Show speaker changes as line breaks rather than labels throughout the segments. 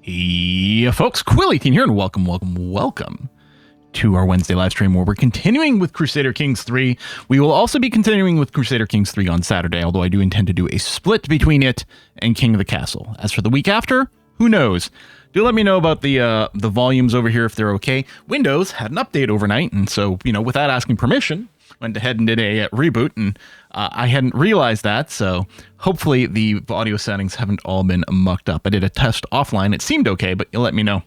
Hey, folks, Quilly18 here, and welcome to our Wednesday live stream where we're continuing with Crusader Kings 3. We will also be continuing with Crusader Kings 3 on Saturday, although I do intend to do a split between it and King of the Castle. As for the week after, who knows? Do let me know about the volumes over here if they're okay. Windows had an update overnight, and so, without asking permission, went ahead and did a reboot, and I hadn't realized that, so hopefully the audio settings haven't all been mucked up. I did a test offline. It seemed okay, but you'll let me know.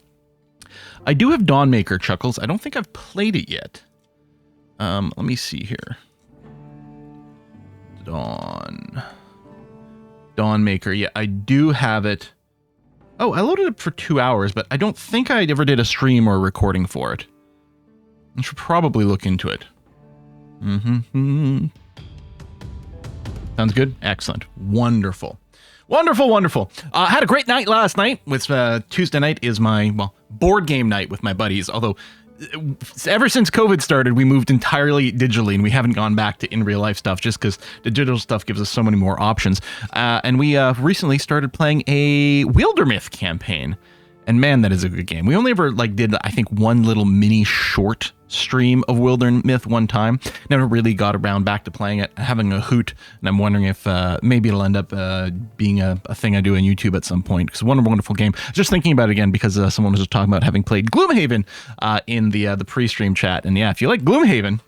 I do have Dawnmaker Chuckles. I don't think I've played it yet. Let me see here. Dawnmaker. Yeah, I do have it. Oh, I loaded it for 2 hours, but I don't think I ever did a stream or a recording for it. I should probably look into it. Sounds good? Excellent. Wonderful. Wonderful. I had a great night last night. With Tuesday night is my, board game night with my buddies. Although, ever since COVID started, we moved entirely digitally, and we haven't gone back to in real life stuff just because the digital stuff gives us so many more options. And we recently started playing a Wildermyth campaign. And man, that is a good game. We only ever did, I think, one little mini short stream of Wildermyth one time. Never really got around back to playing it, having a hoot. And I'm wondering if maybe it'll end up being a thing I do on YouTube at some point. Because one wonderful game. Just thinking about it again because someone was just talking about having played Gloomhaven in the pre-stream chat. And yeah, if you like Gloomhaven,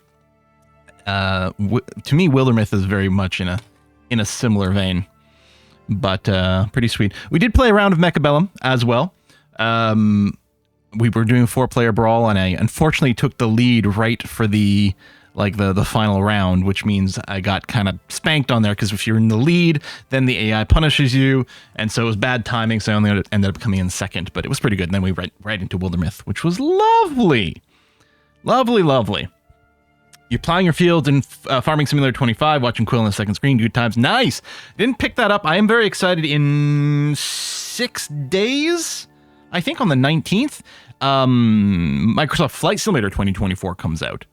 to me, Wildermyth is very much in a similar vein. But pretty sweet. We did play a round of Mechabellum as well. We were doing a 4-player brawl, and I unfortunately took the lead right for the final round, which means I got kind of spanked on there, because if you're in the lead, then the AI punishes you, and so it was bad timing, so I only ended up coming in second, but it was pretty good, and then we went right into Wildermyth, which was lovely. Lovely. You're plowing your fields in Farming Simulator 25, watching Quill on the second screen, good times. Nice! Didn't pick that up. I am very excited. In 6 days, I think on the 19th, Microsoft Flight Simulator 2024 comes out.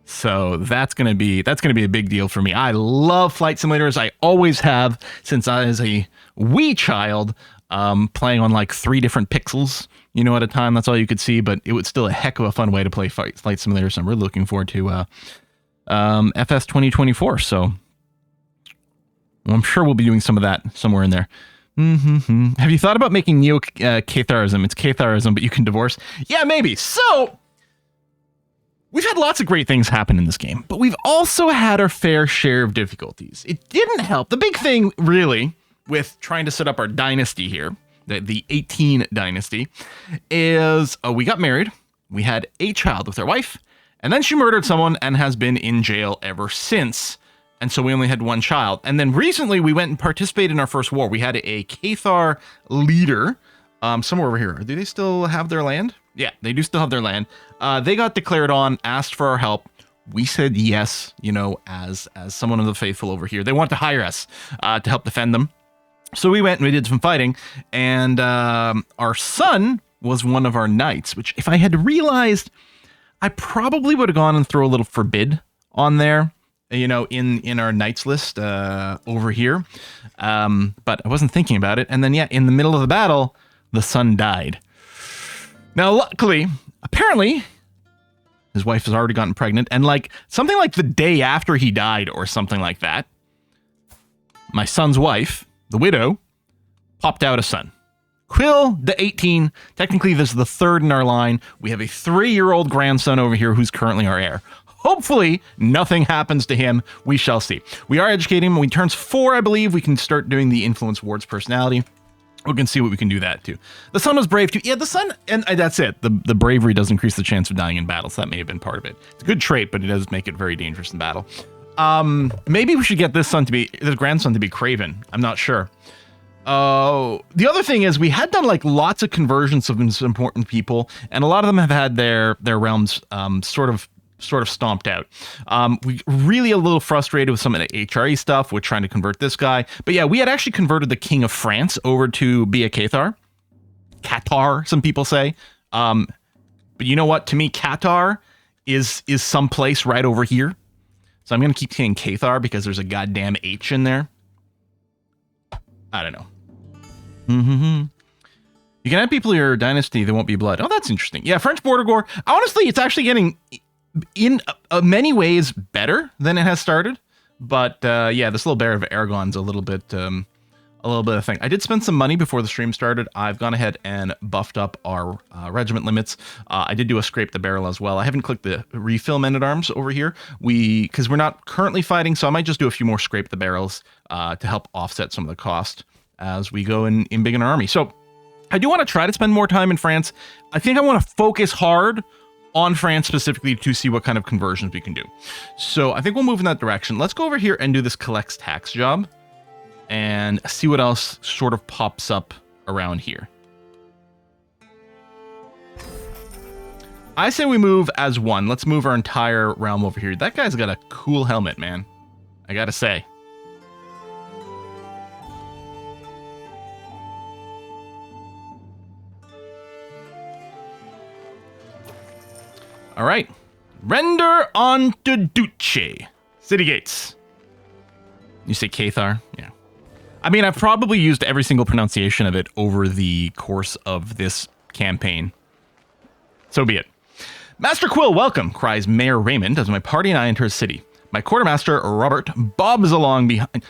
So that's gonna be a big deal for me. I love flight simulators. I always have since I was a wee child, playing on 3 different pixels, at a time. That's all you could see, but it was still a heck of a fun way to play flight simulators. So I'm really looking forward to FS 2024. So I'm sure we'll be doing some of that somewhere in there. Have you thought about making Neo Catharism? It's Catharism, but you can divorce. Yeah, maybe. So we've had lots of great things happen in this game, but we've also had our fair share of difficulties. It didn't help. The big thing, really, with trying to set up our dynasty here, the 18 dynasty, is we got married, we had a child with our wife, and then she murdered someone and has been in jail ever since. And so we only had one child. And then recently we went and participated in our first war. We had a Cathar leader somewhere over here. Do they still have their land? Yeah, they do still have their land. They got declared on, asked for our help. We said yes, as someone of the faithful over here. They want to hire us to help defend them. So we went and we did some fighting. And our son was one of our knights, which if I had realized, I probably would have gone and throw a little forbid on there. In our knights list over here. But I wasn't thinking about it. And then, in the middle of the battle, the son died. Now, luckily, apparently, his wife has already gotten pregnant. And something like the day after he died or something like that, my son's wife, the widow, popped out a son. Quill, the 18. Technically, this is the third in our line. We have a 3-year-old grandson over here who's currently our heir. Hopefully, nothing happens to him. We shall see. We are educating him. When he turns 4, I believe, we can start doing the influence wards personality. We can see what we can do that too. The son was brave too. Yeah, the son, and that's it. The bravery does increase the chance of dying in battle, so that may have been part of it. It's a good trait, but it does make it very dangerous in battle. Maybe we should get this grandson to be Craven. I'm not sure. The other thing is we had done lots of conversions of some important people, and a lot of them have had their realms sort of stomped out. We really a little frustrated with some of the HRE stuff. We're trying to convert this guy. But yeah, we had actually converted the King of France over to be a Cathar. Cathar, some people say. But you know what? To me, Cathar is someplace right over here. So I'm going to keep saying Cathar because there's a goddamn H in there. I don't know. You can add people to your dynasty, there won't be blood. Oh, that's interesting. Yeah, French border gore. Honestly, it's actually getting, in many ways, better than it has started. But yeah, this little bear of Aragon's a little bit of thing. I did spend some money before the stream started. I've gone ahead and buffed up our regiment limits. I did do a scrape the barrel as well. I haven't clicked the refill men-at-arms over here. Because we're not currently fighting, so I might just do a few more scrape the barrels to help offset some of the cost as we go in big in our army. So I do want to try to spend more time in France. I think I want to focus hard on France specifically to see what kind of conversions we can do. So I think we'll move in that direction. Let's go over here and do this collects tax job and see what else sort of pops up around here. I say we move as one. Let's move our entire realm over here. That guy's got a cool helmet, man. I gotta say. All right. Render on to Duce. City gates. You say Cathar? Yeah. I mean, I've probably used every single pronunciation of it over the course of this campaign. So be it. Master Quill, welcome, cries Mayor Raymond as my party and I enter a city. My quartermaster, Robert, bobs along behind...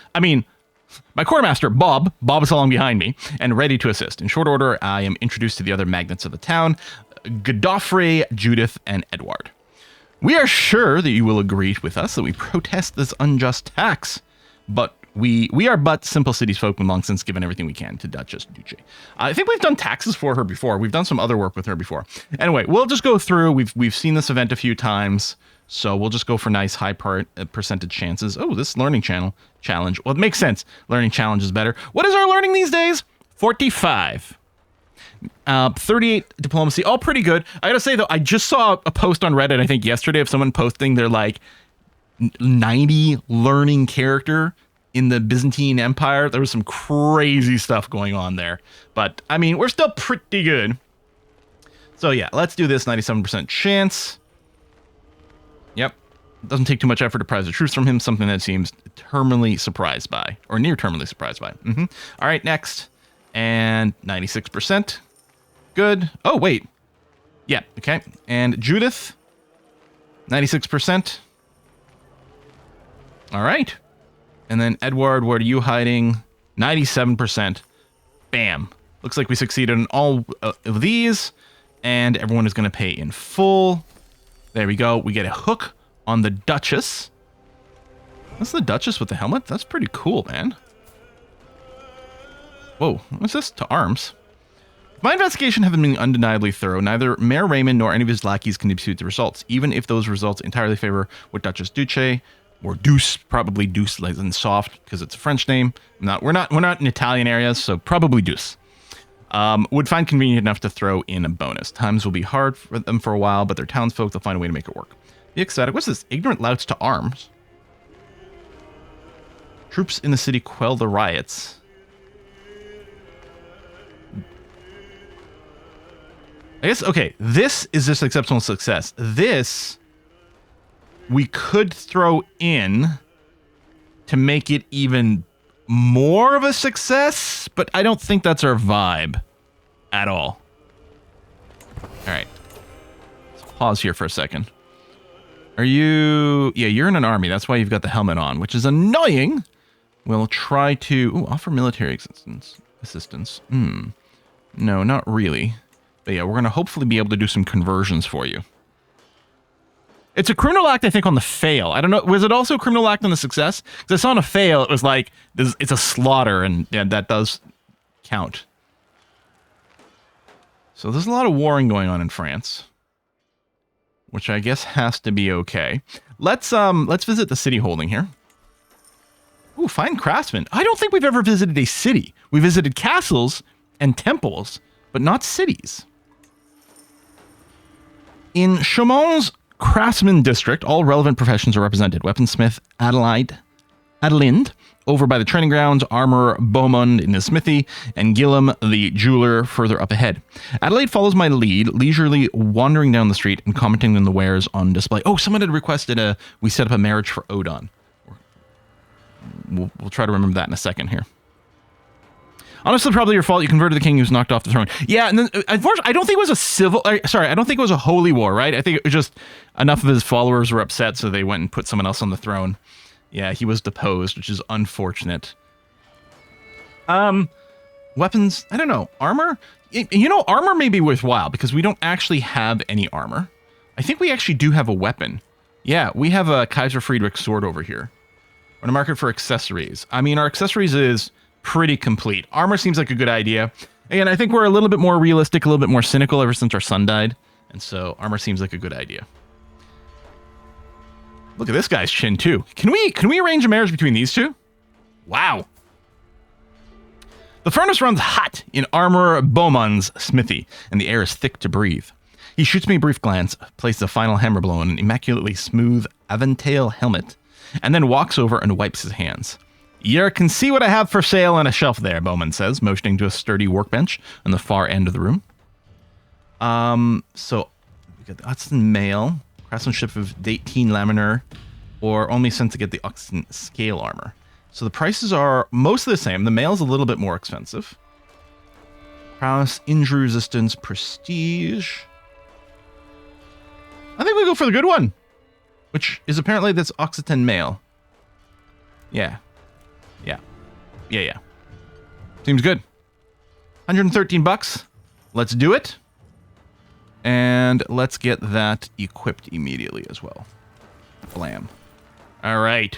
my quartermaster, bobs along behind me and ready to assist. In short order, I am introduced to the other magnates of the town, Godofrey, Judith, and Edward. We are sure that you will agree with us that we protest this unjust tax, but we are but simple cities folk and long since given everything we can to Duchess Duce. I think we've done taxes for her before. We've done some other work with her before. Anyway, we'll just go through. We've seen this event a few times, so we'll just go for nice high percentage chances. Oh, this learning challenge. Well, it makes sense. Learning challenge is better. What is our learning these days? 45. 38 diplomacy. All pretty good. I gotta say though, I just saw a post on Reddit, I think yesterday, of someone posting their like 90 learning character in the Byzantine Empire. There was some crazy stuff going on there. But, I mean, we're still pretty good. So, yeah, let's do this 97% chance. Yep. Doesn't take too much effort to prize the truth from him, something that seems terminally surprised by, or near terminally surprised by. All right, next. And 96%. Good. Oh, wait. Yeah, okay. And Judith, 96%. All right. And then Edward, where are you hiding? 97%. Bam. Looks like we succeeded in all of these. And everyone is going to pay in full. There we go. We get a hook on the Duchess. That's the Duchess with the helmet? That's pretty cool, man. Whoa. What's this? To arms. My investigation have been undeniably thorough. Neither Mayor Raymond nor any of his lackeys can dispute the results, even if those results entirely favor what Duchess Duce... or Deuce, probably Deuce, like in soft, because it's a French name. We're not in Italian areas, so probably Deuce. Would find convenient enough to throw in a bonus. Times will be hard for them for a while, but they're townsfolk. They'll find a way to make it work. The ecstatic. What's this? Ignorant louts to arms. Troops in the city quell the riots. I guess, okay, this is just exceptional success. This... we could throw in to make it even more of a success, but I don't think that's our vibe at all. All right. Let's pause here for a second. Are you... yeah, you're in an army. That's why you've got the helmet on, which is annoying. We'll try to... ooh, offer military assistance. No, not really. But yeah, we're going to hopefully be able to do some conversions for you. It's a criminal act, I think, on the fail. I don't know. Was it also a criminal act on the success? Because I saw on a fail, it was like, it's a slaughter, and yeah, that does count. So there's a lot of warring going on in France, which I guess has to be okay. Let's visit the city holding here. Ooh, fine craftsman. I don't think we've ever visited a city. We visited castles and temples, but not cities. In Chaumont's Craftsman District, all relevant professions are represented. Weaponsmith Adelinde, over by the training grounds, armorer Beaumont in the smithy, and Gillum, the jeweler, further up ahead. Adelaide follows my lead, leisurely wandering down the street and commenting on the wares on display. Oh, someone had requested we set up a marriage for Odon. We'll try to remember that in a second here. Honestly, probably your fault. You converted the king who's knocked off the throne. Yeah, and then unfortunately, I don't think it was a civil. Sorry, I don't think it was a holy war, right? I think it was just enough of his followers were upset, so they went and put someone else on the throne. Yeah, he was deposed, which is unfortunate. Weapons. I don't know. Armor. You know, armor may be worthwhile because we don't actually have any armor. I think we actually do have a weapon. Yeah, we have a Kaiser Friedrich sword over here. We're in a market for accessories. I mean, our accessories is pretty complete. Armor seems like a good idea. And I think we're a little bit more realistic, a little bit more cynical ever since our son died. And so armor seems like a good idea. Look at this guy's chin too. Can we arrange a marriage between these two? Wow. The furnace runs hot in Armor Beaumont's smithy, and the air is thick to breathe. He shoots me a brief glance, places a final hammer blow on an immaculately smooth Aventail helmet, and then walks over and wipes his hands. "Yer can see what I have for sale on a shelf there," Beaumont says, motioning to a sturdy workbench on the far end of the room. So we got the Oxton Mail, craftsmanship of 18 laminar, or only sent to get the Oxton scale armor. So the prices are mostly the same. The mail's a little bit more expensive. Prowess, injury resistance, prestige. I think we go for the good one, which is apparently this Occitan mail. Yeah. Seems good. 113 bucks. Let's do it. And let's get that equipped immediately as well. Blam. All right.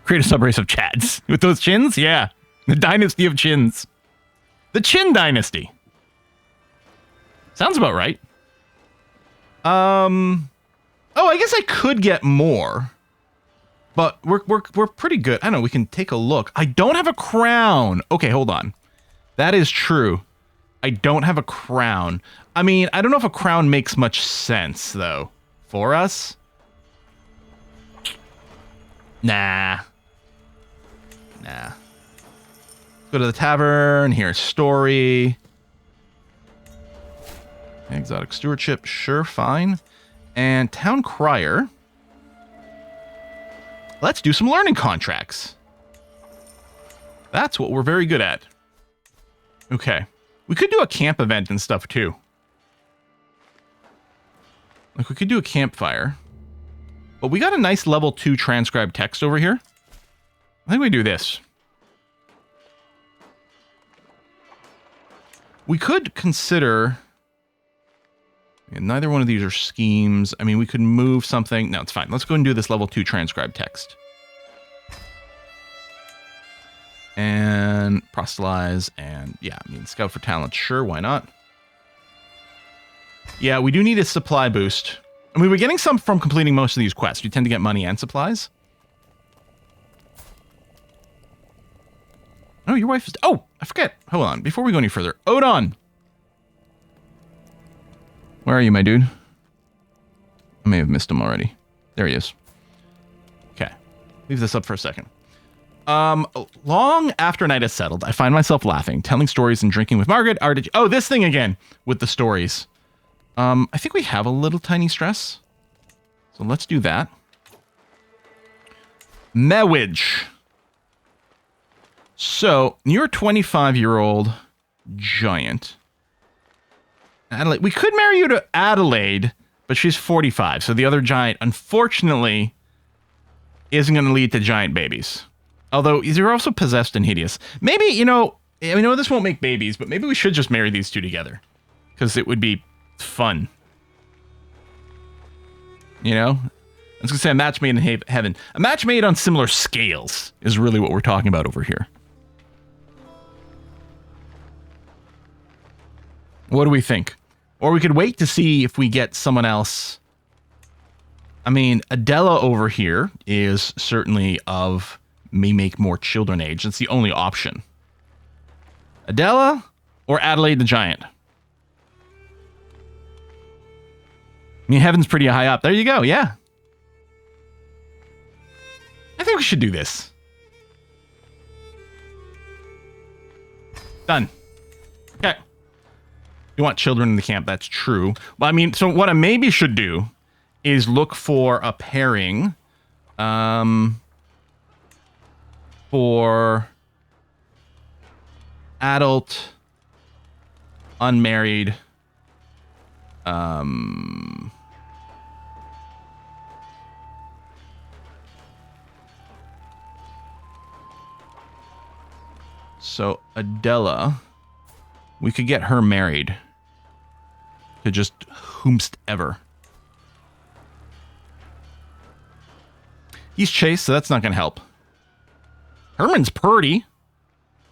Create a subrace of Chads. With those chins? Yeah. The dynasty of chins. The Chin Dynasty. Sounds about right. Oh, I guess I could get more. But we're pretty good. I don't know, we can take a look. I don't have a crown. Okay, hold on. That is true. I don't have a crown. I mean, I don't know if a crown makes much sense, though. For us? Nah. Go to the tavern. Here's story. Exotic stewardship. Sure, fine. And town crier. Let's do some learning contracts. That's what we're very good at. Okay. We could do a camp event and stuff, too. Like, we could do a campfire. But we got a nice level 2 transcribed text over here. I think we do this. We could consider... Yeah, neither one of these are schemes. I mean, we could move something. No, it's fine. Let's go and do this level 2 transcribed text. And proselytize. And yeah, I mean, scout for talent. Sure, why not? Yeah, we do need a supply boost. I mean, we're getting some from completing most of these quests. You tend to get money and supplies. Oh, your wife is... Oh, I forget. Hold on. Before we go any further. Odon! Where are you, my dude? I may have missed him already. There he is. Okay. Leave this up for a second. Long after night has settled, I find myself laughing, telling stories and drinking with Margaret. Oh, this thing again with the stories. I think we have a little tiny stress. So let's do that. Mewage. So, you're a 25-year-old giant. Adelaide. We could marry you to Adelaide, but she's 45. So the other giant, unfortunately, isn't going to lead to giant babies. Although, you're also possessed and hideous. Maybe, you know, I know this won't make babies, but maybe we should just marry these two together. Because it would be fun. You know? I was going to say a match made in heaven. A match made on similar scales is really what we're talking about over here. What do we think? Or we could wait to see if we get someone else. I mean, Adela over here is certainly of may make more children age. That's the only option. Adela or Adelaide the Giant? I mean, heaven's pretty high up. There you go, yeah. I think we should do this. Done. Okay. You want children in the camp, that's true. Well, I mean, so what I maybe should do is look for a pairing. Well, for adult, unmarried, so Adela, we could get her married to just whomst ever. He's Chase, so that's not going to help. Herman's purdy.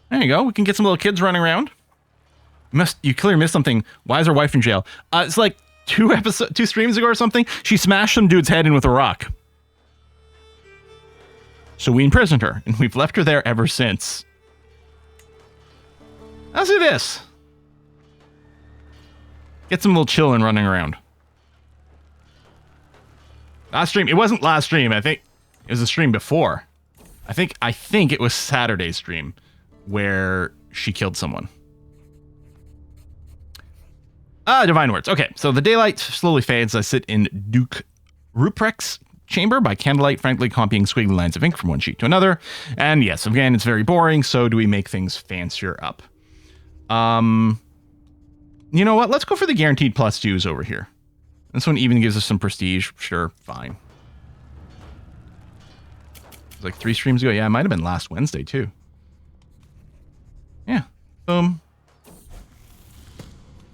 There you go. We can get some little kids running around. You clearly missed something. Why is her wife in jail? It's like 2 streams ago or something. She smashed some dude's head in with a rock. So we imprisoned her, and we've left her there ever since. Let's do this. Get some little chillin' running around. Last stream. It wasn't last stream. I think it was the stream before. I think it was Saturday's stream where she killed someone. Divine words. Okay, so the daylight slowly fades. I sit in Duke Ruprecht's chamber by candlelight, frankly copying squiggly lines of ink from one sheet to another. And yes, again, it's very boring, so do we make things fancier up? You know what? Let's go for the guaranteed +2s over here. This one even gives us some prestige. Sure, fine. It was like 3 streams ago. Yeah, it might have been last Wednesday, too. Yeah. Boom.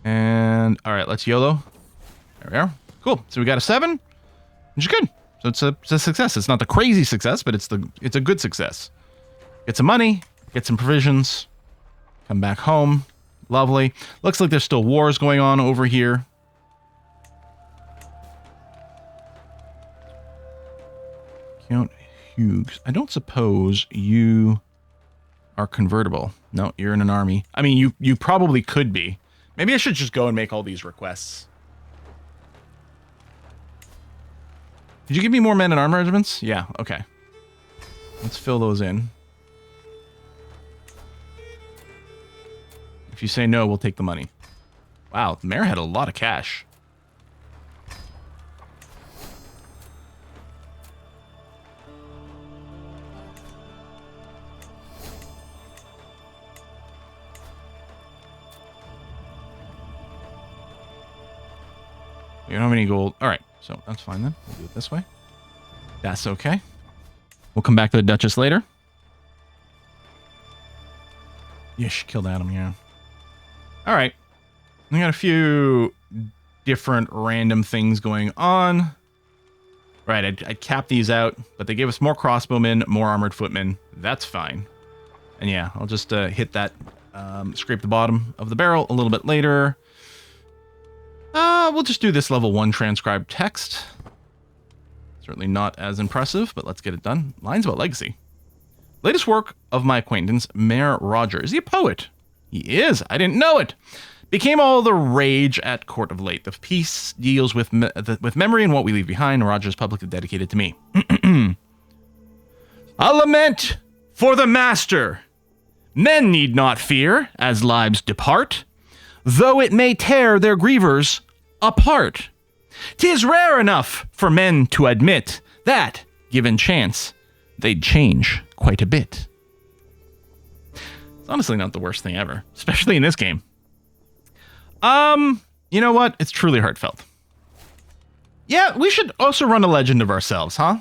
And, all right, let's YOLO. There we are. Cool. So we got a 7, which is good. So it's a success. It's not the crazy success, but it's a good success. Get some money, get some provisions, come back home. Lovely. Looks like there's still wars going on over here. Count Hughes. I don't suppose you are convertible. No, you're in an army. I mean, you probably could be. Maybe I should just go and make all these requests. Did you give me more men and armor regiments? Yeah, okay. Let's fill those in. If you say no, we'll take the money. Wow, the mayor had a lot of cash. You don't have any gold. All right, so that's fine then. We'll do it this way. That's okay. We'll come back to the Duchess later. Yeah, she killed Adam, yeah. All right. We got a few different random things going on. Right, I'd cap these out, but they gave us more crossbowmen, more armored footmen. That's fine. And yeah, I'll just hit that, scrape the bottom of the barrel a little bit later. We'll just do this level 1 transcribed text. Certainly not as impressive, but let's get it done. Lines about legacy. Latest work of my acquaintance, Mayor Roger. Is he a poet? He is. I didn't know it. Became all the rage at court of late. The piece deals with memory and what we leave behind. Roger's publicly dedicated to me. A lament for the master. Men need not fear as lives depart, though it may tear their grievers apart. 'Tis rare enough for men to admit that, given chance, they'd change quite a bit. It's honestly not the worst thing ever, especially in this game. You know what? It's truly heartfelt. Yeah, we should also run a legend of ourselves, huh?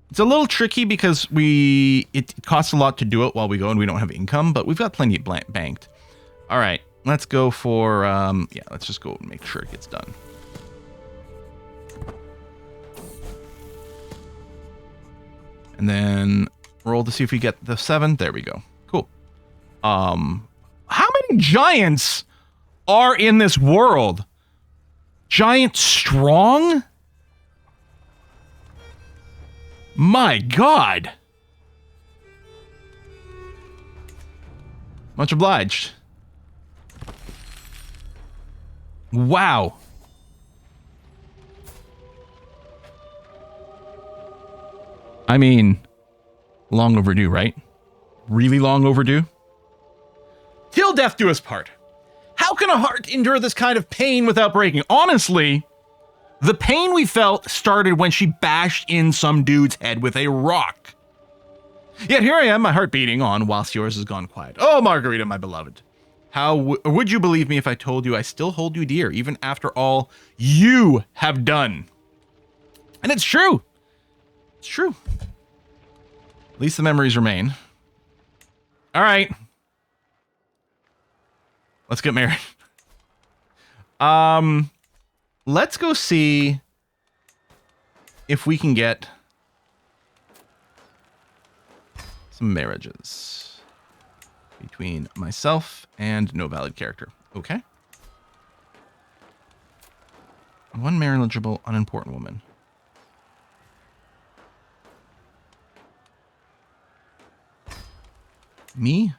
It's a little tricky because it costs a lot to do it while we go and we don't have income, but we've got plenty banked. All right, let's go for, yeah, let's just go and make sure it gets done. And then roll to see if we get the 7. There we go. Cool. How many giants are in this world? Giant strong? My God. Much obliged. Wow. I mean, long overdue, right? Really long overdue? Till death do us part. How can a heart endure this kind of pain without breaking? Honestly, the pain we felt started when she bashed in some dude's head with a rock. Yet here I am, my heart beating on, whilst yours has gone quiet. Oh, Margarita, my beloved. How would you believe me if I told you I still hold you dear, even after all you have done? And it's true. It's true. At least the memories remain. All right. Let's get married. Let's go see if we can get some marriages between myself and no valid character. Okay. One marriageable, unimportant woman. Me?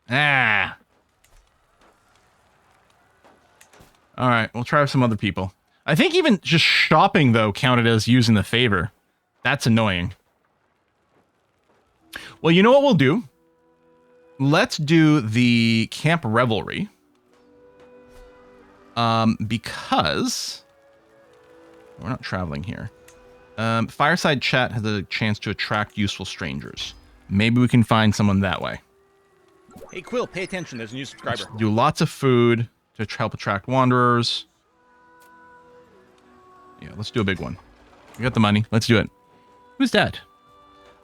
Ah. All right, we'll try with some other people. I think even just shopping, though, counted as using the favor. That's annoying. Well, you know what we'll do? Let's do the camp revelry. Because we're not traveling here. Fireside chat has a chance to attract useful strangers. Maybe we can find someone that way.
Hey, Quill, pay attention. There's a new subscriber.
Let's do lots of food to help attract wanderers. Yeah, let's do a big one. We got the money. Let's do it. Who's that?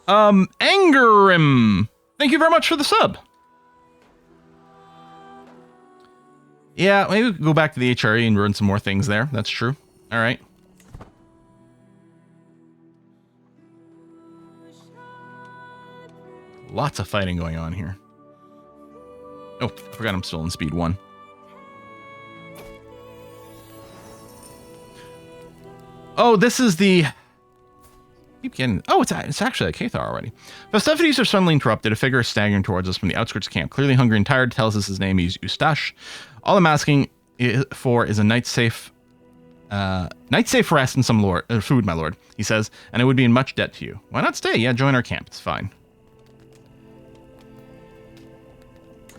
Angerim. Thank you very much for the sub. Yeah, maybe we can go back to the HRE and run some more things there. That's true. All right. Lots of fighting going on here. Oh, I forgot I'm still in speed 1. Oh, this is the... Keep getting... Oh, it's actually a Cathar already. Festivities are suddenly interrupted. A figure is staggering towards us from the outskirts of camp. Clearly hungry and tired, tells us his name is Eustache. All I'm asking for is a night's safe rest and some food, my lord, he says, and I would be in much debt to you. Why not stay? Yeah, join our camp. It's fine.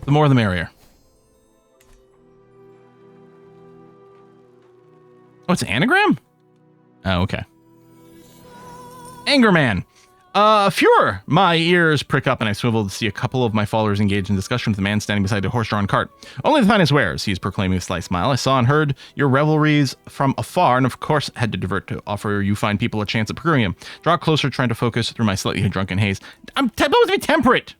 The more the merrier. Oh, it's an anagram? Oh, okay. Angerman. Furor. My ears prick up and I swivel to see a couple of my followers engaged in discussion with the man standing beside the horse-drawn cart. Only the finest wares, he is proclaiming with a sly smile. I saw and heard your revelries from afar and of course had to divert to offer you fine people a chance at procuring him. Draw closer, trying to focus through my slightly drunken haze. I'm supposed to be temperate!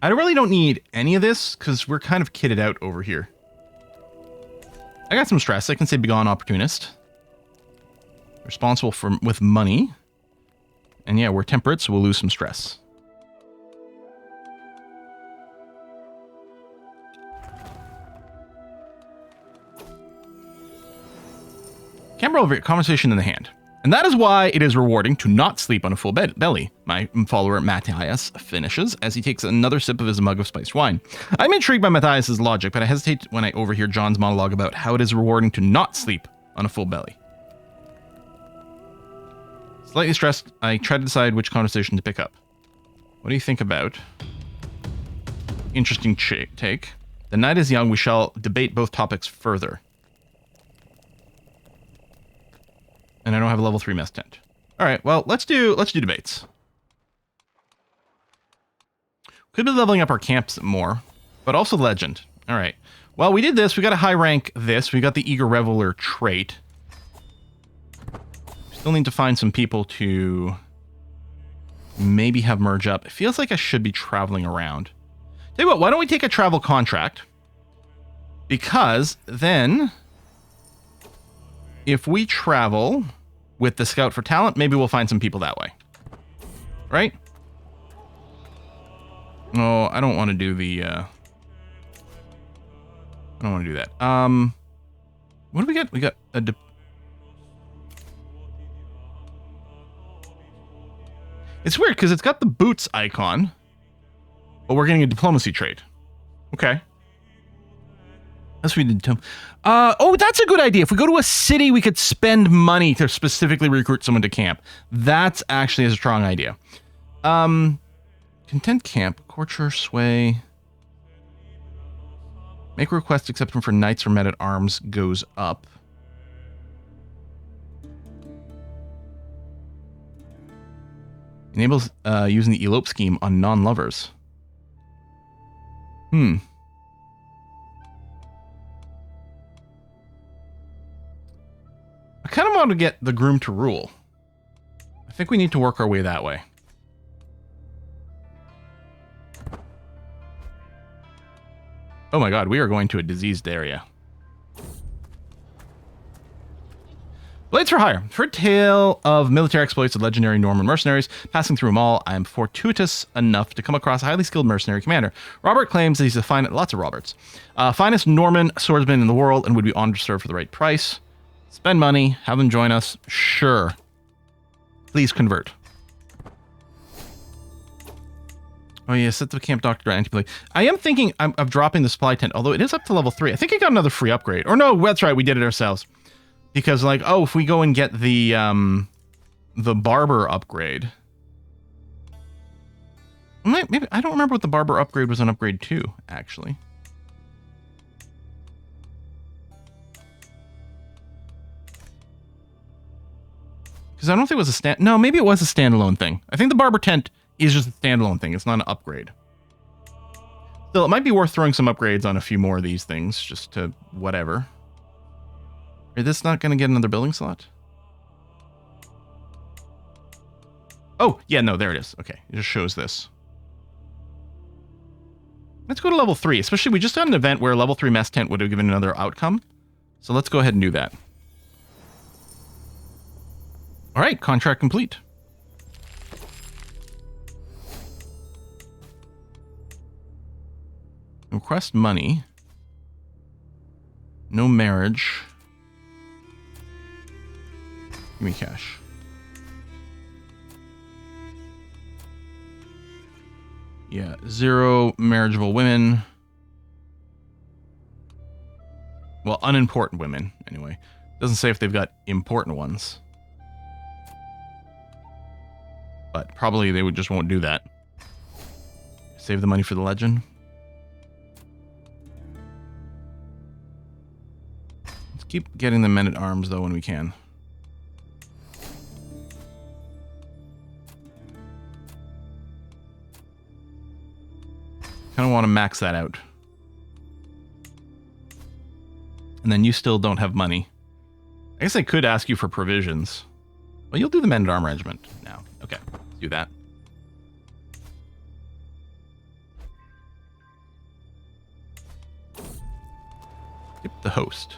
I really don't need any of this because we're kind of kitted out over here. I got some stress. I can say begone opportunist. Responsible with money. And yeah, we're temperate, so we'll lose some stress. Camera conversation in the hand. And that is why it is rewarding to not sleep on a full belly. My follower Matthias finishes as he takes another sip of his mug of spiced wine. I'm intrigued by Matthias's logic, but I hesitate when I overhear John's monologue about how it is rewarding to not sleep on a full belly. Slightly stressed, I try to decide which conversation to pick up. What do you think about? Interesting take. The night is young, we shall debate both topics further. And I don't have a level 3 mess tent. All right, well, let's do debates. Could be leveling up our camps more, but also legend. All right. Well, we did this. We got a high rank this. We got the eager reveler trait. Still need to find some people to maybe have merge up. It feels like I should be traveling around. Tell you what, why don't we take a travel contract? Because then if we travel with the scout for talent, maybe we'll find some people that way. Right? Oh, I don't want to do the... I don't want to do that. What do we get? We got a... It's weird because it's got the boots icon, but we're getting a diplomacy trait. Okay. That's what we did too. Oh, that's a good idea. If we go to a city, we could spend money to specifically recruit someone to camp. That's actually a strong idea. Content camp, courtier, sway. Make request accepted for knights or men at arms goes up. Enables using the elope scheme on non-lovers. I kind of want to get the groom to rule. I think we need to work our way that way. Oh my god, we are going to a diseased area. Blades for Hire. For a tale of military exploits of legendary Norman mercenaries, passing through them all, I am fortuitous enough to come across a highly skilled mercenary commander. Robert claims that he's the finest Norman swordsman in the world and would be honored to serve for the right price. Spend money, have them join us. Sure. Please convert. Oh yeah, set the camp doctor anti-plague. I am thinking of dropping the supply tent, although it is up to level 3. I think I got another free upgrade. Or no, that's right, we did it ourselves. Because like, oh, if we go and get the barber upgrade. Maybe I don't remember what the barber upgrade was on upgrade 2, actually. Because I don't think it was a no, maybe it was a standalone thing. I think the barber tent is just a standalone thing. It's not an upgrade. Still, it might be worth throwing some upgrades on a few more of these things, just to whatever. Is this not going to get another building slot? Oh, yeah, no, there it is. Okay, it just shows this. Let's go to level 3, especially we just had an event where a level 3 mess tent would have given another outcome. So let's go ahead and do that. All right, contract complete. Request money. No marriage. Give me cash. Yeah, 0 marriageable women. Well, unimportant women, anyway. Doesn't say if they've got important ones. But probably they just won't do that. Save the money for the legend. Let's keep getting the men-at-arms, though, when we can. Kind of want to max that out. And then you still don't have money. I guess I could ask you for provisions. Well, you'll do the men-at-arm regiment now. Okay, let's do that. Skip the host.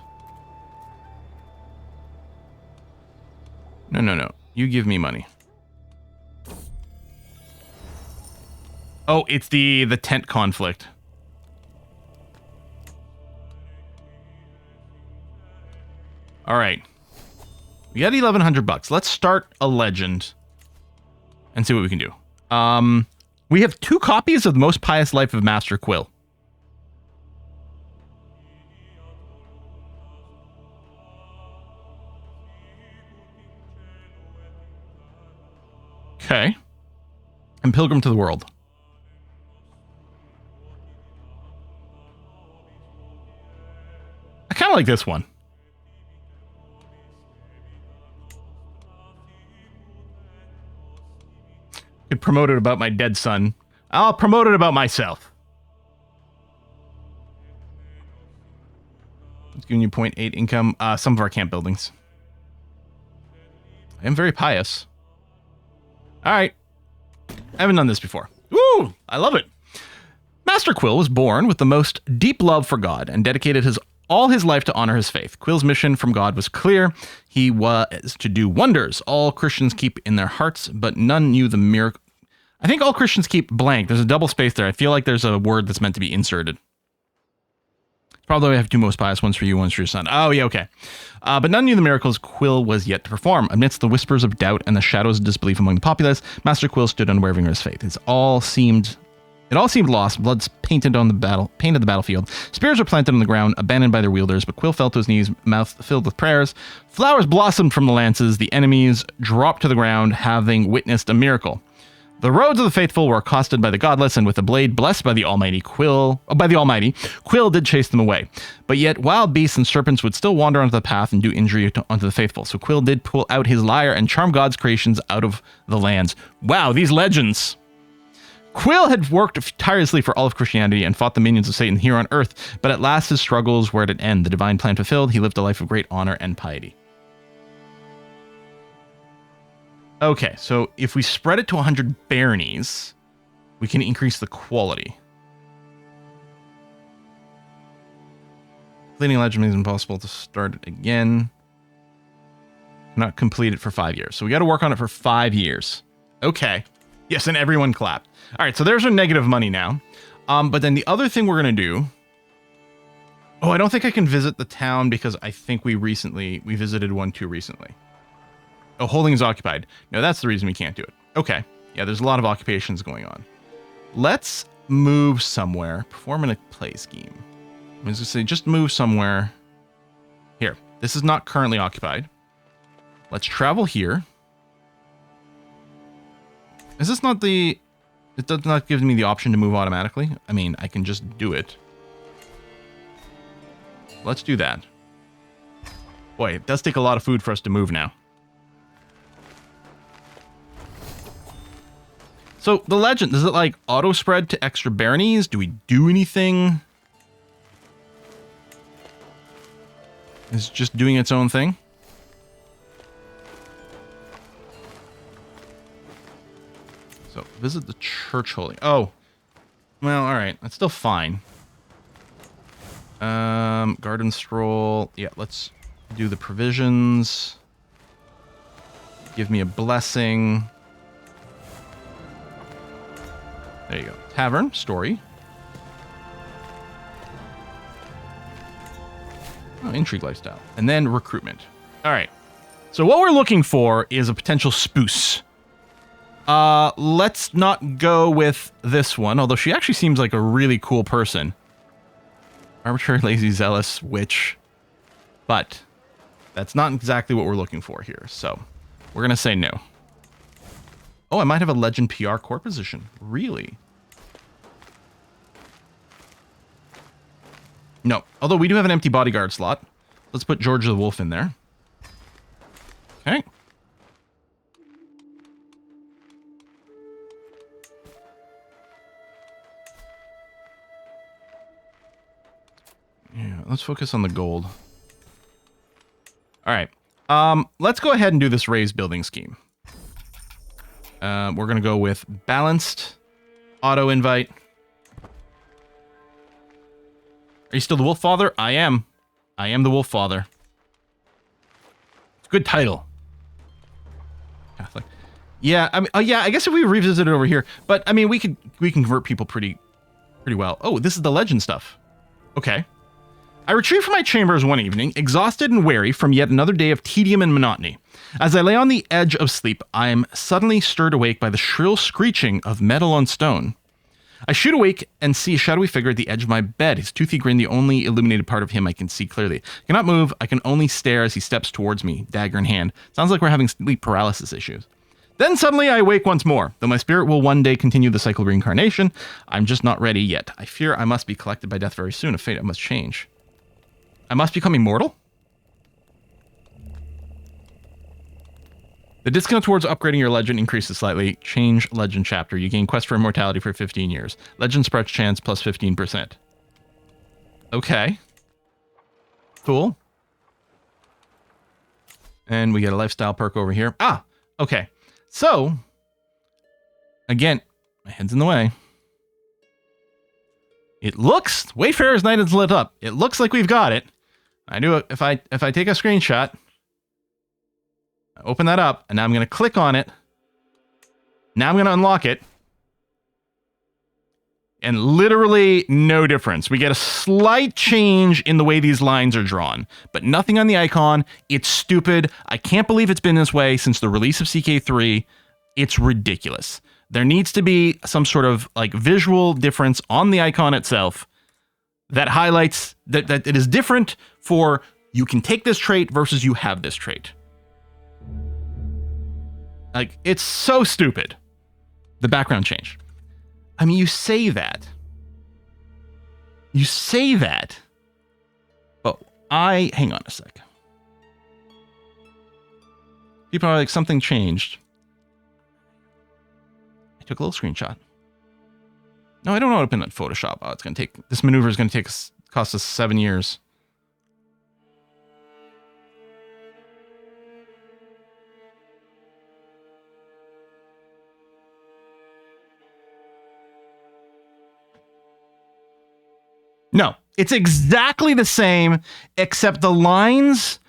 No. You give me money. Oh, it's the tent conflict. All right. We got 1,100 bucks. Let's start a legend and see what we can do. We have 2 copies of The Most Pious Life of Master Quill. Okay. And Pilgrim to the World. I kind of like this one. Could promote it about my dead son. I'll promote it about myself. It's giving you 0.8 income. Some of our camp buildings. I am very pious. All right. I haven't done this before. Woo! I love it. Master Quill was born with the most deep love for God and dedicated all his life to honor his faith. Quill's mission from God was clear. He was to do wonders all Christians keep in their hearts, but none knew the miracle. I think all Christians keep blank. There's a double space there. I feel like there's a word that's meant to be inserted. Probably have 2 most pious, ones for you, ones for your son. Oh, yeah, okay. But none knew the miracles Quill was yet to perform. Amidst the whispers of doubt and the shadows of disbelief among the populace, Master Quill stood unwavering in his faith. It all seemed lost. Blood's painted the battlefield. Spears were planted on the ground, abandoned by their wielders, but Quill fell to his knees, mouth filled with prayers. Flowers blossomed from the lances. The enemies dropped to the ground, having witnessed a miracle. The roads of the faithful were accosted by the godless, and with a blade blessed by the Almighty, Quill did chase them away. But yet wild beasts and serpents would still wander onto the path and do injury unto the faithful. So Quill did pull out his lyre and charm God's creations out of the lands. Wow, these legends! Quill had worked tirelessly for all of Christianity and fought the minions of Satan here on earth, but at last his struggles were at an end. The divine plan fulfilled, he lived a life of great honor and piety. Okay, so if we spread it to 100 baronies, we can increase the quality. Completing a legend is impossible to start it again. Not complete it for 5 years. So we got to work on it for 5 years. Okay. Yes, and everyone clapped. All right, so there's our negative money now. But then the other thing we're going to do... Oh, I don't think I can visit the town because I think we visited one too recently. Oh, holding is occupied. No, that's the reason we can't do it. Okay. Yeah, there's a lot of occupations going on. Let's move somewhere. Perform in a play scheme. I'm just going to say, just move somewhere. Here. This is not currently occupied. Let's travel here. Is this not the... It does not give me the option to move automatically? I mean, I can just do it. Let's do that. Boy, it does take a lot of food for us to move now. So, the legend, does it like auto-spread to extra baronies? Do we do anything? Is it just doing its own thing? So, visit the church holding. Oh. Well, alright. That's still fine. Garden stroll. Yeah, let's do the provisions. Give me a blessing. There you go. Tavern, story. Oh, intrigue lifestyle. And then recruitment. All right. So what we're looking for is a potential spouse. Let's not go with this one, although she actually seems like a really cool person. Arbitrary, lazy, zealous, witch. But that's not exactly what we're looking for here. So we're going to say no. Oh, I might have a legend PR core position. Really? No. Although we do have an empty bodyguard slot. Let's put George the Wolf in there. Okay. Yeah, let's focus on the gold. All right. Let's go ahead and do this raise building scheme. We're going to go with balanced auto invite. Are you still the Wolf Father? I am. I am the Wolf Father. It's a good title. Catholic. Yeah, I mean, yeah, I guess if we revisit it over here, but I mean, we can convert people pretty well. Oh, this is the legend stuff. Okay. I retrieved from my chambers one evening, exhausted and weary from yet another day of tedium and monotony. As I lay on the edge of sleep, I am suddenly stirred awake by the shrill screeching of metal on stone. I shoot awake and see a shadowy figure at the edge of my bed, his toothy grin the only illuminated part of him I can see clearly. I cannot move, I can only stare as he steps towards me, dagger in hand. Sounds like we're having sleep paralysis issues. Then suddenly I awake once more. Though my spirit will one day continue the cycle of reincarnation, I'm just not ready yet. I fear I must be collected by death very soon, a fate I must change. I must become immortal? The discount towards upgrading your legend increases slightly. Change legend chapter. You gain quest for immortality for 15 years. Legend spread chance plus 15%. Okay. Cool. And we get a lifestyle perk over here. Ah, okay. So, again, my head's in the way. It looks, Wayfarer's Night is lit up. It looks like we've got it. I do it if I take a screenshot. I open that up, and now I'm going to click on it. Now I'm going to unlock it. And literally no difference. We get a slight change in the way these lines are drawn, but nothing on the icon. It's stupid. I can't believe it's been this way since the release of CK3. It's ridiculous. There needs to be some sort of like visual difference on the icon itself that highlights that it is different for you can take this trait versus you have this trait. Like, it's so stupid. The background changed. I mean, you say that. You say that. But hang on a sec. People are like, something changed. I took a little screenshot. No, I don't know how to open that Photoshop. Oh, it's going to take, this maneuver is going to cost us 7 years. No, it's exactly the same, except the lines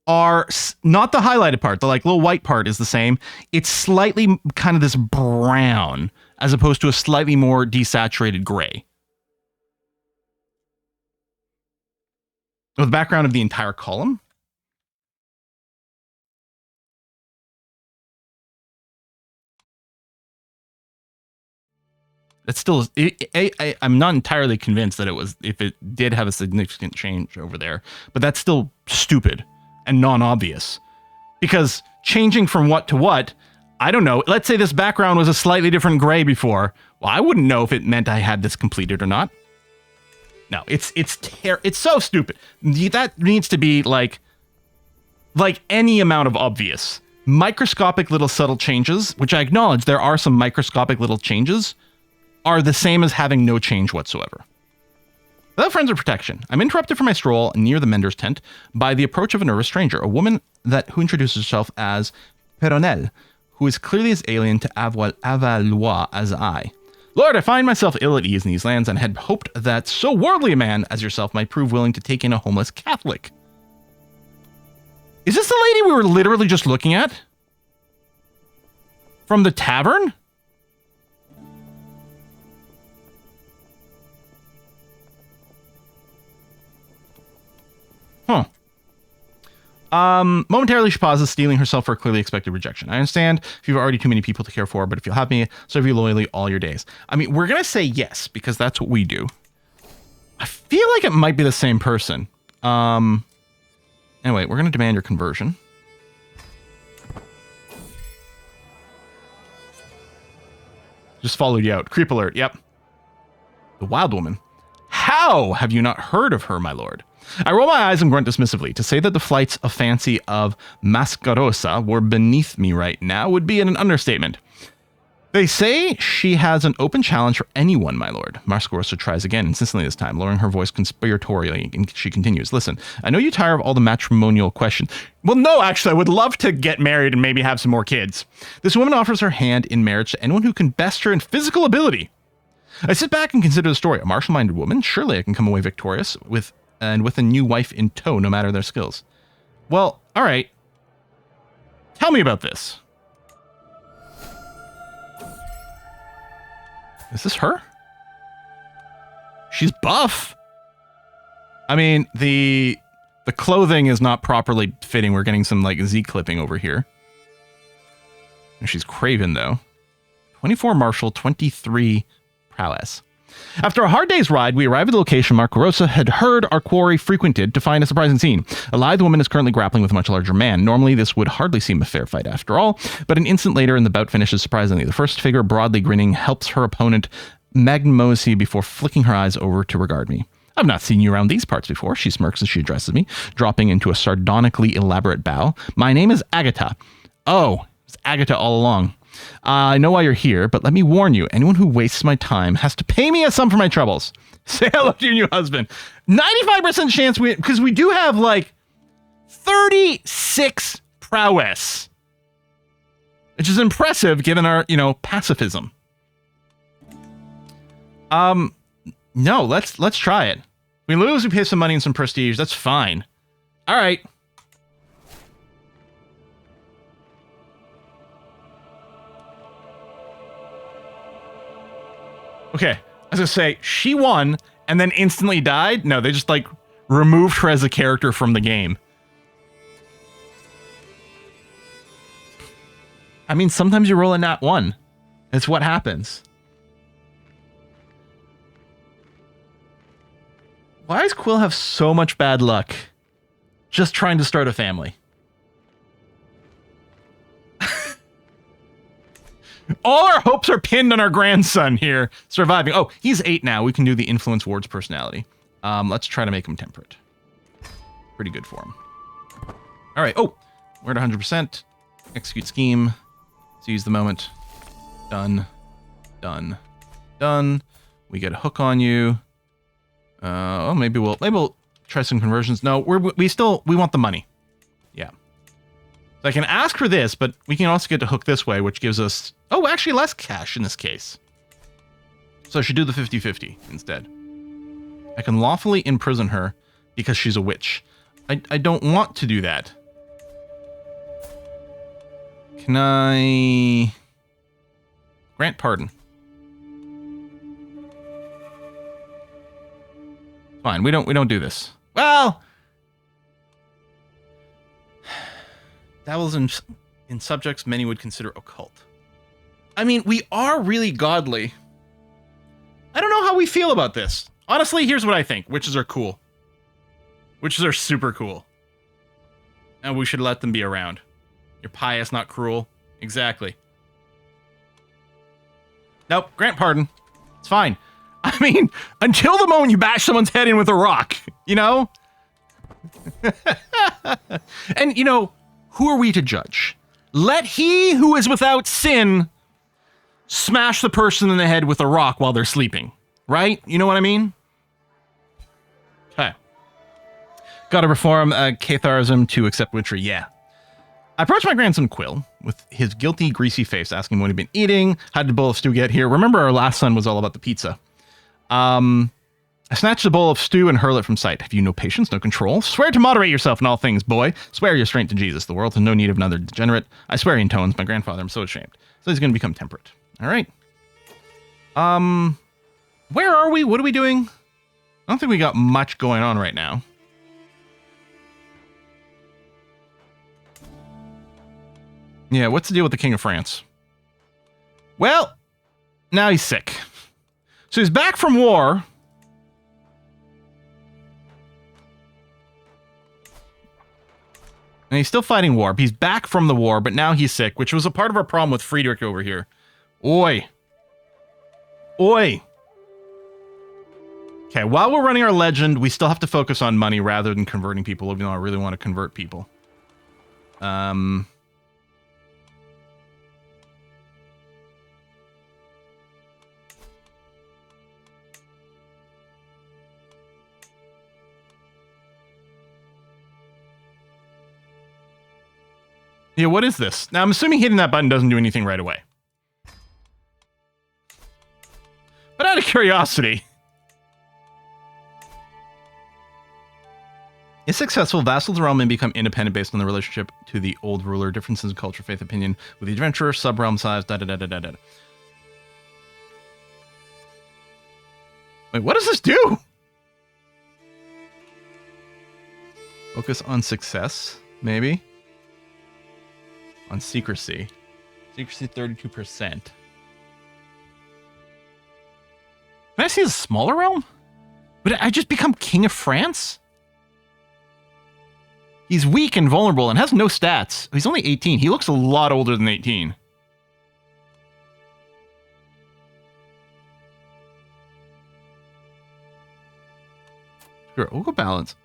are not the highlighted part. The like little white part is the same. It's slightly kind of this brown as opposed to a slightly more desaturated gray. Oh, the background of the entire column. It's still, I'm not entirely convinced that it was, if it did have a significant change over there, but that's still stupid and non-obvious. Because changing from what to what, I don't know. Let's say this background was a slightly different gray before. Well, I wouldn't know if it meant I had this completed or not. No, it's so stupid. That needs to be like any amount of obvious. Microscopic little subtle changes, which I acknowledge there are some microscopic little changes, are the same as having no change whatsoever. Without friends or protection, I'm interrupted from my stroll near the mender's tent by the approach of a nervous stranger, a woman who introduces herself as Peronelle, who is clearly as alien to Avalois as I. Lord, I find myself ill at ease in these lands and had hoped that so worldly a man as yourself might prove willing to take in a homeless Catholic. Is this the lady we were literally just looking at? From the tavern? Huh. Momentarily she pauses, steeling herself for a clearly expected rejection. I understand if you've already too many people to care for, but if you'll have me, serve you loyally all your days. I mean, we're going to say yes, because that's what we do. I feel like it might be the same person. Anyway, we're going to demand your conversion. Just followed you out. Creep alert. Yep. The wild woman. How have you not heard of her, my lord? I roll my eyes and grunt dismissively. To say that the flights of fancy of Mascarosa were beneath me right now would be an understatement. They say she has an open challenge for anyone, my lord. Mascarosa tries again, insistently this time, lowering her voice conspiratorially, and she continues. Listen, I know you tire of all the matrimonial questions. Well, no, actually, I would love to get married and maybe have some more kids. This woman offers her hand in marriage to anyone who can best her in physical ability. I sit back and consider the story. A martial-minded woman? Surely I can come away victorious with a new wife in tow, no matter their skills. Well, all right. Tell me about this. Is this her? She's buff. I mean, the clothing is not properly fitting. We're getting some like Z clipping over here. And she's craven though. 24 martial, 23 prowess. After a hard day's ride, we arrive at the location Mascarosa had heard our quarry frequented to find a surprising scene. A lithe woman is currently grappling with a much larger man. Normally, this would hardly seem a fair fight after all, but an instant later and the bout finishes surprisingly. The first figure, broadly grinning, helps her opponent magnanimously before flicking her eyes over to regard me. I've not seen you around these parts before, she smirks as she addresses me, dropping into a sardonically elaborate bow. My name is Agatha. Oh, it's Agatha all along. I know why you're here, but let me warn you, anyone who wastes my time has to pay me a sum for my troubles. Say hello to your new husband. 95% chance because we do have like 36 prowess, which is impressive given our, pacifism. No, let's try it. We lose, we pay some money and some prestige. That's fine. All right. Okay, I was gonna say, she won and then instantly died? No, they just, like, removed her as a character from the game. I mean, sometimes you roll a nat 1. It's what happens. Why does Quill have so much bad luck just trying to start a family? all our hopes are pinned on our grandson here surviving. Oh, he's 8 now. We can do the influence wards personality. Let's try to make him temperate. Pretty good for him. All right. Oh, we're at 100%. Execute scheme. Seize the moment. Done. Done. Done. We get a hook on you. Oh, maybe we'll try some conversions. No, we want the money. Yeah. So I can ask for this, but we can also get to hook this way, which gives us, oh, actually less cash in this case. So I should do the 50-50 instead. I can lawfully imprison her because she's a witch. I don't want to do that. Can I grant pardon? Fine, we don't do this. Well, dabbles in subjects many would consider occult. I mean, we are really godly. I don't know how we feel about this. Honestly, here's what I think. Witches are cool. Witches are super cool. And we should let them be around. You're pious, not cruel. Exactly. Nope, grant pardon. It's fine. I mean, until the moment you bash someone's head in with a rock, you know? And, you know, who are we to judge? Let he who is without sin smash the person in the head with a rock while they're sleeping. Right? You know what I mean? Okay. Gotta perform a Catharism to accept witchery. Yeah. I approached my grandson Quill with his guilty, greasy face, asking him what he'd been eating. How did the bowl of stew get here? Remember, our last son was all about the pizza. I snatched the bowl of stew and hurl it from sight. Have you no patience, no control? Swear to moderate yourself in all things, boy. Swear your strength to Jesus. The world has no need of another degenerate. I swear he intones. My grandfather, I'm so ashamed. So he's going to become temperate. All right. Where are we? What are we doing? I don't think we got much going on right now. Yeah, what's the deal with the King of France? Well, now he's sick. So he's back from war. And he's still fighting war. He's back from the war, but now he's sick, which was a part of our problem with Friedrich over here. Oi. Oi. Okay, while we're running our legend, we still have to focus on money rather than converting people, even though I really want to convert people. Yeah, what is this? Now, I'm assuming hitting that button doesn't do anything right away. But out of curiosity... If successful, vassals of the realm may become independent based on the relationship to the old ruler, differences in culture, faith, opinion, with the adventurer, sub-realm size, da-da-da-da-da-da. Wait, what does this do? Focus on success, maybe? On secrecy. Secrecy 32%. Can I see a smaller realm? Would I just become King of France? He's weak and vulnerable and has no stats. He's only 18. He looks a lot older than 18. Sure, we'll go balance.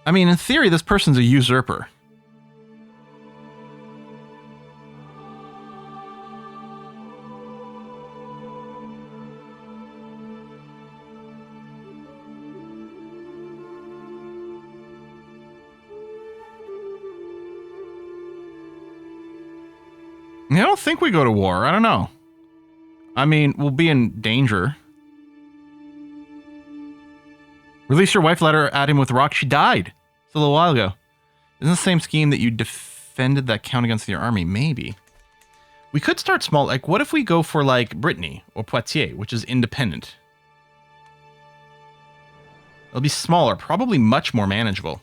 I mean, in theory, this person's a usurper. I don't think we go to war. I don't know. I mean, we'll be in danger. Release your wife, let her at him with a rock. She died. It's a little while ago. Isn't the same scheme that you defended that count against your army? Maybe. We could start small. Like, what if we go for, like, Brittany or Poitiers, which is independent? It'll be smaller, probably much more manageable.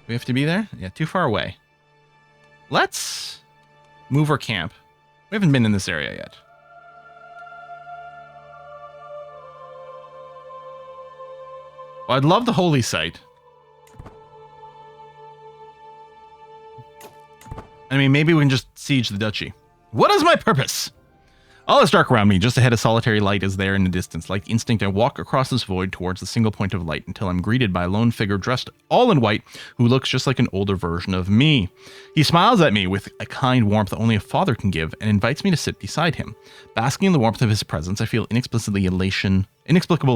We have to be there? Yeah, too far away. Let's move our camp. We haven't been in this area yet. Well, I'd love the holy site. I mean, maybe we can just siege the duchy. What is my purpose? All is dark around me. Just ahead, a solitary light is there in the distance. Like instinct, I walk across this void towards the single point of light until I'm greeted by a lone figure dressed all in white who looks just like an older version of me. He smiles at me with a kind warmth only a father can give and invites me to sit beside him. Basking in the warmth of his presence, I feel inexplicable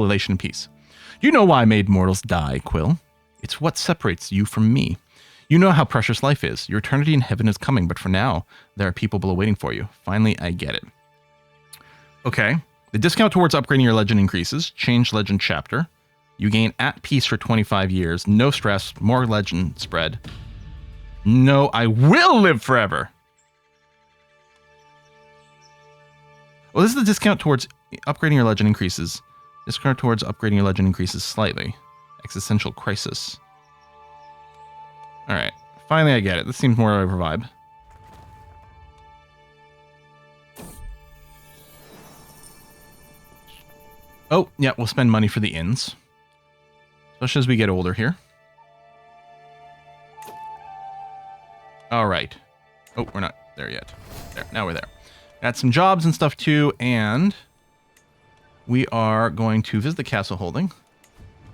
elation and peace. You know why I made mortals die, Quill. It's what separates you from me. You know how precious life is. Your eternity in heaven is coming, but for now, there are people below waiting for you. Finally, I get it. Okay. The discount towards upgrading your legend increases. Change legend chapter. You gain at peace for 25 years. No stress. More legend spread. No, I will live forever. Well, this is the discount towards upgrading your legend increases. Discount towards upgrading your legend increases slightly. Existential crisis. All right. Finally, I get it. This seems more of a vibe. Oh, yeah, we'll spend money for the inns. Especially as we get older here. All right. Oh, we're not there yet. There, now we're there. Got some jobs and stuff too, and we are going to visit the castle holding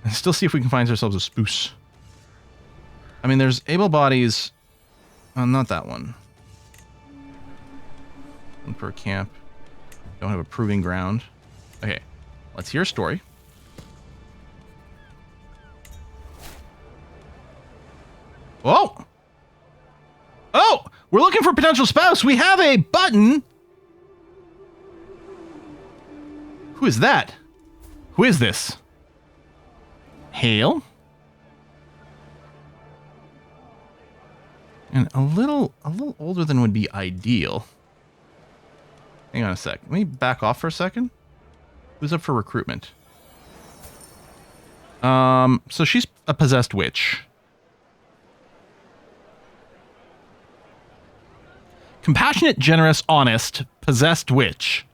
and still see if we can find ourselves a spoos. I mean, there's able bodies. Oh, not that one. One for a camp. Don't have a proving ground. Okay, let's hear a story. Oh! Oh! We're looking for potential spouse. We have a button. Who is that? Who is this? Hale? And a little older than would be ideal. Hang on a sec. Let me back off for a second. Who's up for recruitment? So she's a possessed witch. Compassionate, generous, honest, possessed witch.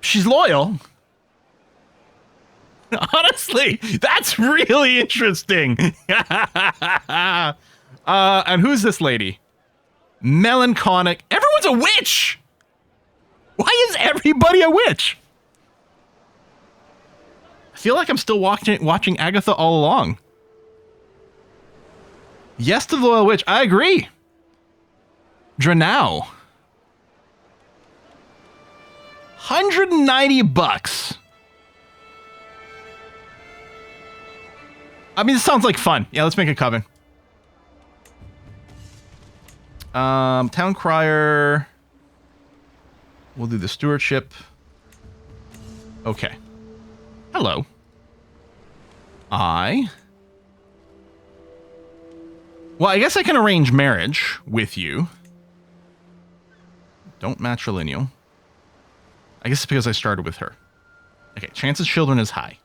She's loyal. Honestly, that's really interesting. And who's this lady? Melancholic. Everyone's a witch. Why is everybody a witch? I feel like I'm still watching Agatha all along. Yes to the loyal witch. I agree. Dranau. $190. I mean, this sounds like fun. Yeah, let's make a coven. Town crier. We'll do the stewardship. Okay. Hello. Well, I guess I can arrange marriage with you. Don't matrilineal. I guess it's because I started with her. Okay, chances children is high.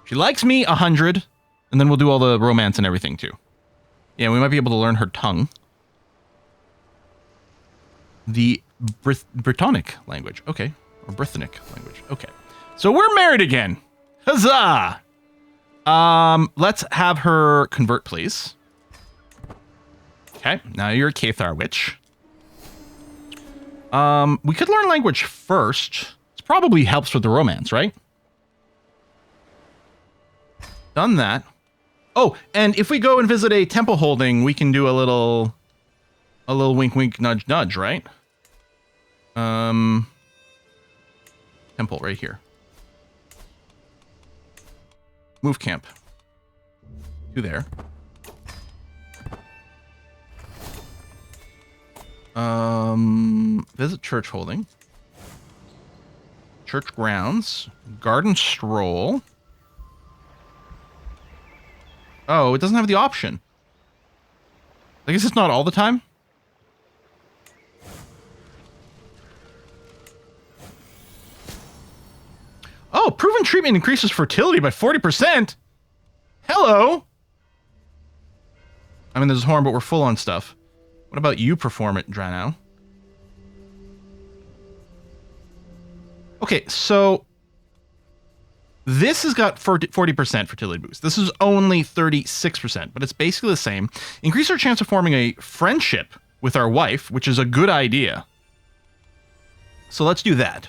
She likes me 100, and then we'll do all the romance and everything too. Yeah, we might be able to learn her tongue. The Brittonic language. Okay. Or Brythonic language. Okay. So we're married again. Huzzah! Let's have her convert, please. Okay. Now you're a Cathar witch. We could learn language first. It probably helps with the romance, right? Done that. Oh, and if we go and visit a temple holding, we can do a little wink wink nudge nudge, right? Temple right here. Move camp. To there. Visit church holding. Church grounds. Garden stroll. Oh, it doesn't have the option. I guess it's not all the time. Oh, proven treatment increases fertility by 40%. Hello. I mean, there's harm, but we're full on stuff. What about you perform it, Dranau? Okay, so This has got 40% fertility boost. This is only 36%, but it's basically the same. Increase our chance of forming a friendship with our wife, which is a good idea. So let's do that.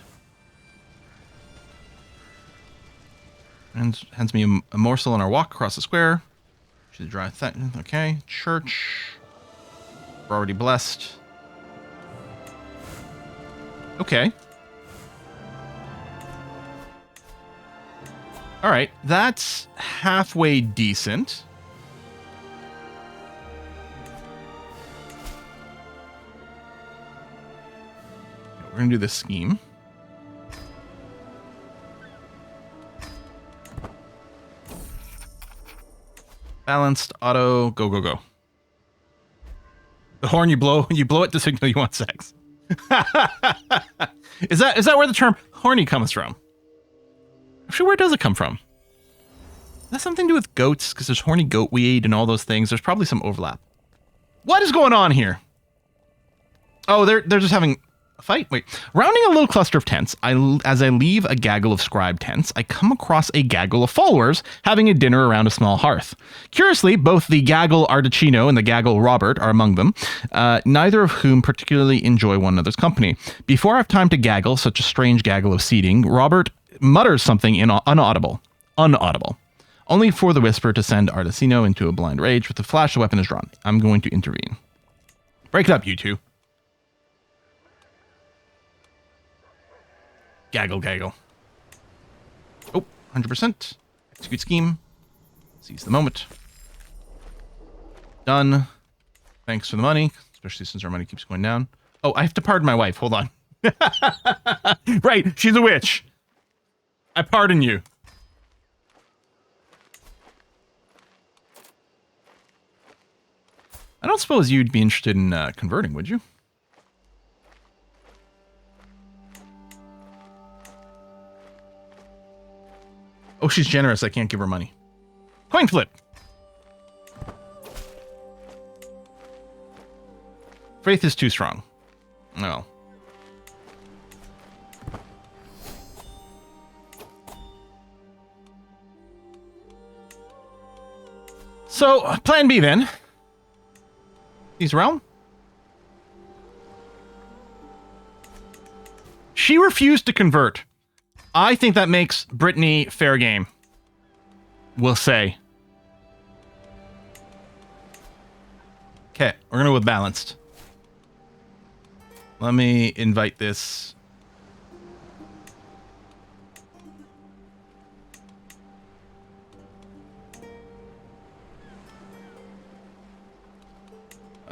And hands me a morsel on our walk across the square. She's a dry thing. Okay. Church. We're already blessed. Okay. All right. That's halfway decent. We're going to do this scheme. Balanced, auto, go, go, go. The horn you blow it to signal you want sex. Is that where the term horny comes from? Actually, where does it come from? Does that something to do with goats? Because there's horny goat weed and all those things. There's probably some overlap. What is going on here? Oh, they're just having a fight? Wait. Rounding a little cluster of tents, as I leave a gaggle of scribe tents, I come across a gaggle of followers having a dinner around a small hearth. Curiously, both the gaggle Ardachino and the gaggle Robert are among them, neither of whom particularly enjoy one another's company. Before I have time to gaggle such a strange gaggle of seating, Robert mutters something unaudible, only for the whisper to send Ardachino into a blind rage with the flash the weapon is drawn. I'm going to intervene. Break it up, you two. Gaggle, gaggle. Oh, 100%. Execute scheme. Seize the moment. Done. Thanks for the money, especially since our money keeps going down. Oh, I have to pardon my wife. Hold on. Right, she's a witch. I pardon you. I don't suppose you'd be interested in converting, would you? Oh, she's generous. I can't give her money. Coin flip. Faith is too strong. No. So, plan B then. He's realm. She refused to convert. I think that makes Brittany fair game. We'll say. Okay, we're going to go with balanced. Let me invite this.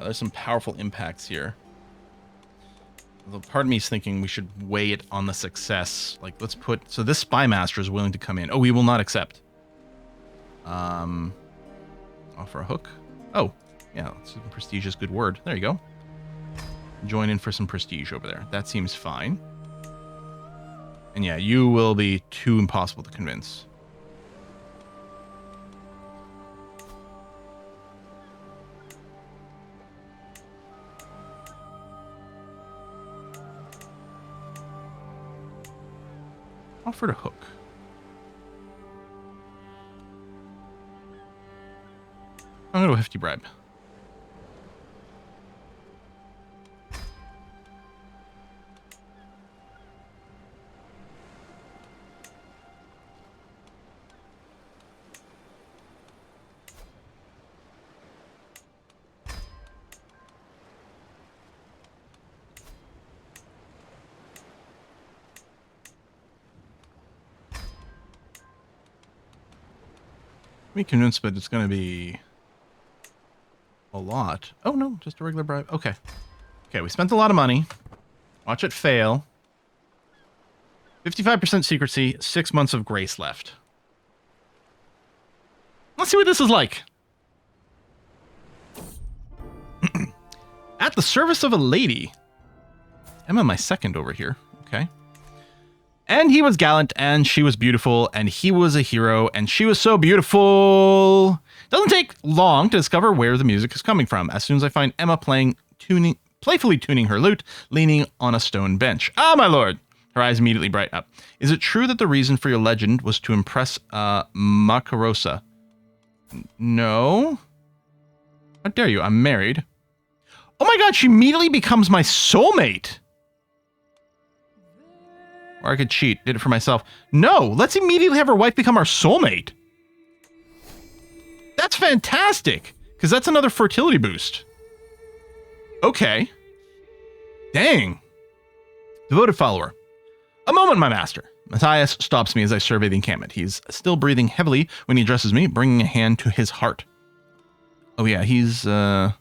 There's some powerful impacts here. Although part of me is thinking we should weigh it on the success. Like, let's put... So this spy master is willing to come in. Oh, we will not accept. Offer a hook. Oh, yeah. Prestige is a good word. There you go. Join in for some prestige over there. That seems fine. And yeah, you will be too impossible to convince. Offered a hook. I'm gonna go hefty bribe. Me convinced, but it's going to be a lot. Oh, no, just a regular bribe. Okay. Okay, we spent a lot of money. Watch it fail. 55% secrecy, 6 months of grace left. Let's see what this is like. At the service of a lady. Emma, my second over here. Okay. And he was gallant, and she was beautiful, and he was a hero, and she was so beautiful. Doesn't take long to discover where the music is coming from. As soon as I find Emma playfully tuning her lute, leaning on a stone bench. Ah, my lord, Her eyes immediately brighten up. Is it true that the reason for your legend was to impress Makarosa? No. How dare you? I'm married. Oh my god, she immediately becomes my soulmate. Or I could cheat. Did it for myself. No, let's immediately have her wife become our soulmate. That's fantastic. Because that's another fertility boost. Okay. Dang. Devoted follower. A moment, my master. Matthias stops me as I survey the encampment. He's still breathing heavily when he addresses me, bringing a hand to his heart. Oh yeah, he's a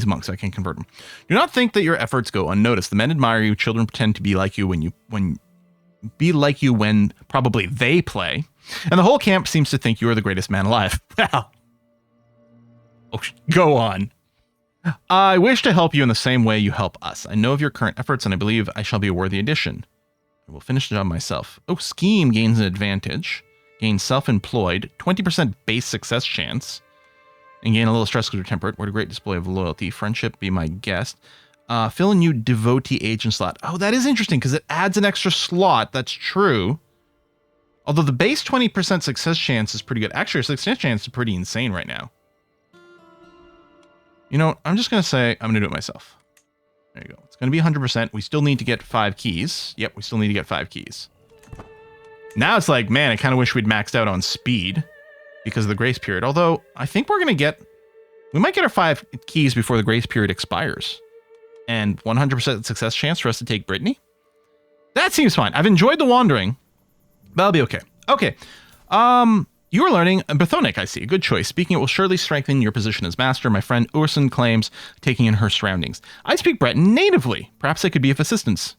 monk, so I can't convert him. Do not think that your efforts go unnoticed. The men admire you. Children pretend to be like you when probably they play. And the whole camp seems to think you are the greatest man alive. Well, oh, go on. I wish to help you in the same way you help us. I know of your current efforts, and I believe I shall be a worthy addition. I will finish the job myself. Oh, scheme gains an advantage. Gain self-employed. 20% base success chance. And gain a little stress because you're temperate. What a great display of loyalty. Friendship, be my guest. Fill a new devotee agent slot. Oh, that is interesting because it adds an extra slot. That's true. Although the base 20% success chance is pretty good. Actually, our success chance is pretty insane right now. You know, I'm just going to say I'm going to do it myself. There you go. It's going to be 100%. We still need to get 5 keys. Yep, we still need to get 5 keys. Now it's like, man, I kind of wish we'd maxed out on speed because of the grace period. Although, I think we're going to we might get our 5 keys before the grace period expires. And 100% success chance for us to take Brittany. That seems fine. I've enjoyed the wandering. That'll be okay. Okay. You are learning Brythonic, I see. A good choice. Speaking it will surely strengthen your position as master. My friend Urson claims taking in her surroundings. I speak Breton natively. Perhaps I could be of assistance.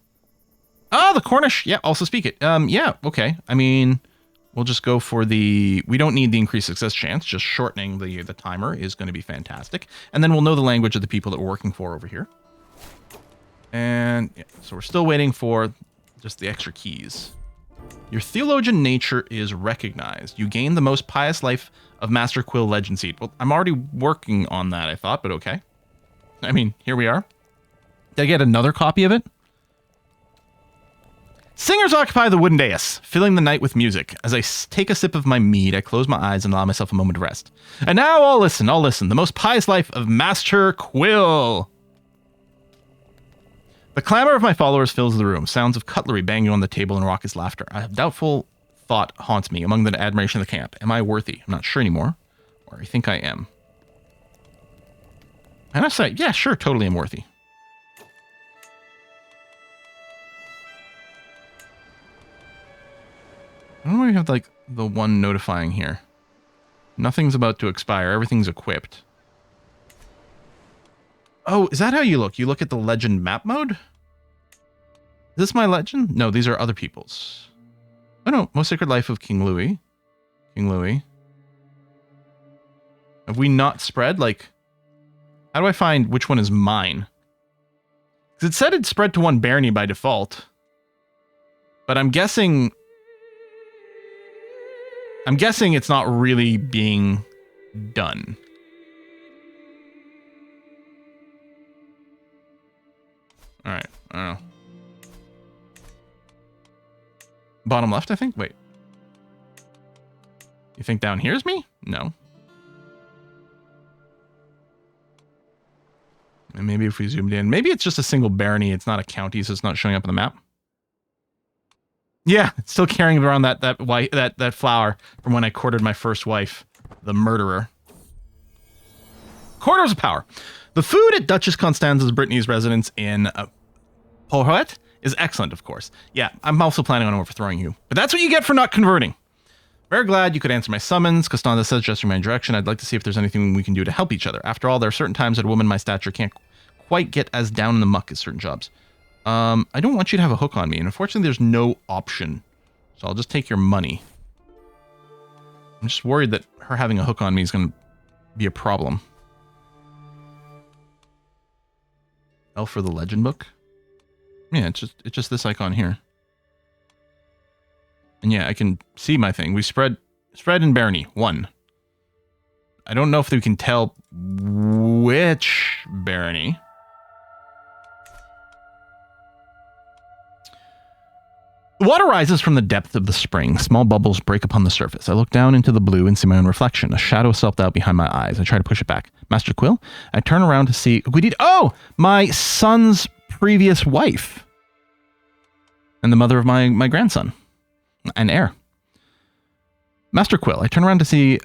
Ah, the Cornish. Yeah, also speak it. Yeah, okay. I mean, we'll just go for we don't need the increased success chance. Just shortening the timer is going to be fantastic. And then we'll know the language of the people that we're working for over here. And yeah, so we're still waiting for just the extra keys. Your theologian nature is recognized. You gain the most pious life of Master Quill Legend Seed. Well, I'm already working on that, I thought, but okay. I mean, here we are. Did I get another copy of it? Singers occupy the wooden dais, filling the night with music. As I take a sip of my mead, I close my eyes and allow myself a moment of rest. And now all listen. The most pious life of Master Quill. The clamor of my followers fills the room. Sounds of cutlery banging on the table and raucous laughter. A doubtful thought haunts me among the admiration of the camp. Am I worthy? I'm not sure anymore. Or I think I am. And I say, yeah, sure, totally am worthy. I don't know why we have, like, the one notifying here. Nothing's about to expire. Everything's equipped. Oh, is that how you look? You look at the legend map mode? Is this my legend? No, these are other people's. Oh no, Most Sacred Life of King Louis. King Louis. Have we not spread? Like, how do I find which one is mine? Because it said it spread to one barony by default. But I'm guessing it's not really being done. Alright, I don't know. Bottom left, I think? Wait. You think down here is me? No. And maybe if we zoomed in, maybe it's just a single barony. It's not a county, so it's not showing up on the map. Yeah, it's still carrying around that flower from when I courted my first wife, the murderer. Corridors of Power. The food at Duchess Constanza's Brittany's residence in Porhoët is excellent, of course. Yeah, I'm also planning on overthrowing you. But that's what you get for not converting. Very glad you could answer my summons. Costanza says just in my direction. I'd like to see if there's anything we can do to help each other. After all, there are certain times that a woman my stature can't quite get as down in the muck as certain jobs. I don't want you to have a hook on me, and unfortunately there's no option. So I'll just take your money. I'm just worried that her having a hook on me is going to be a problem. L for the legend book? Yeah, it's just this icon here. And yeah, I can see my thing. We spread in barony. 1. I don't know if we can tell which barony. The water rises from the depth of the spring. Small bubbles break upon the surface. I look down into the blue and see my own reflection. A shadow of self-doubt behind my eyes. I try to push it back. Master Quill? I turn around to see... Oh! My son's previous wife. And the mother of my grandson. And heir. Master Quill. I turn around to see...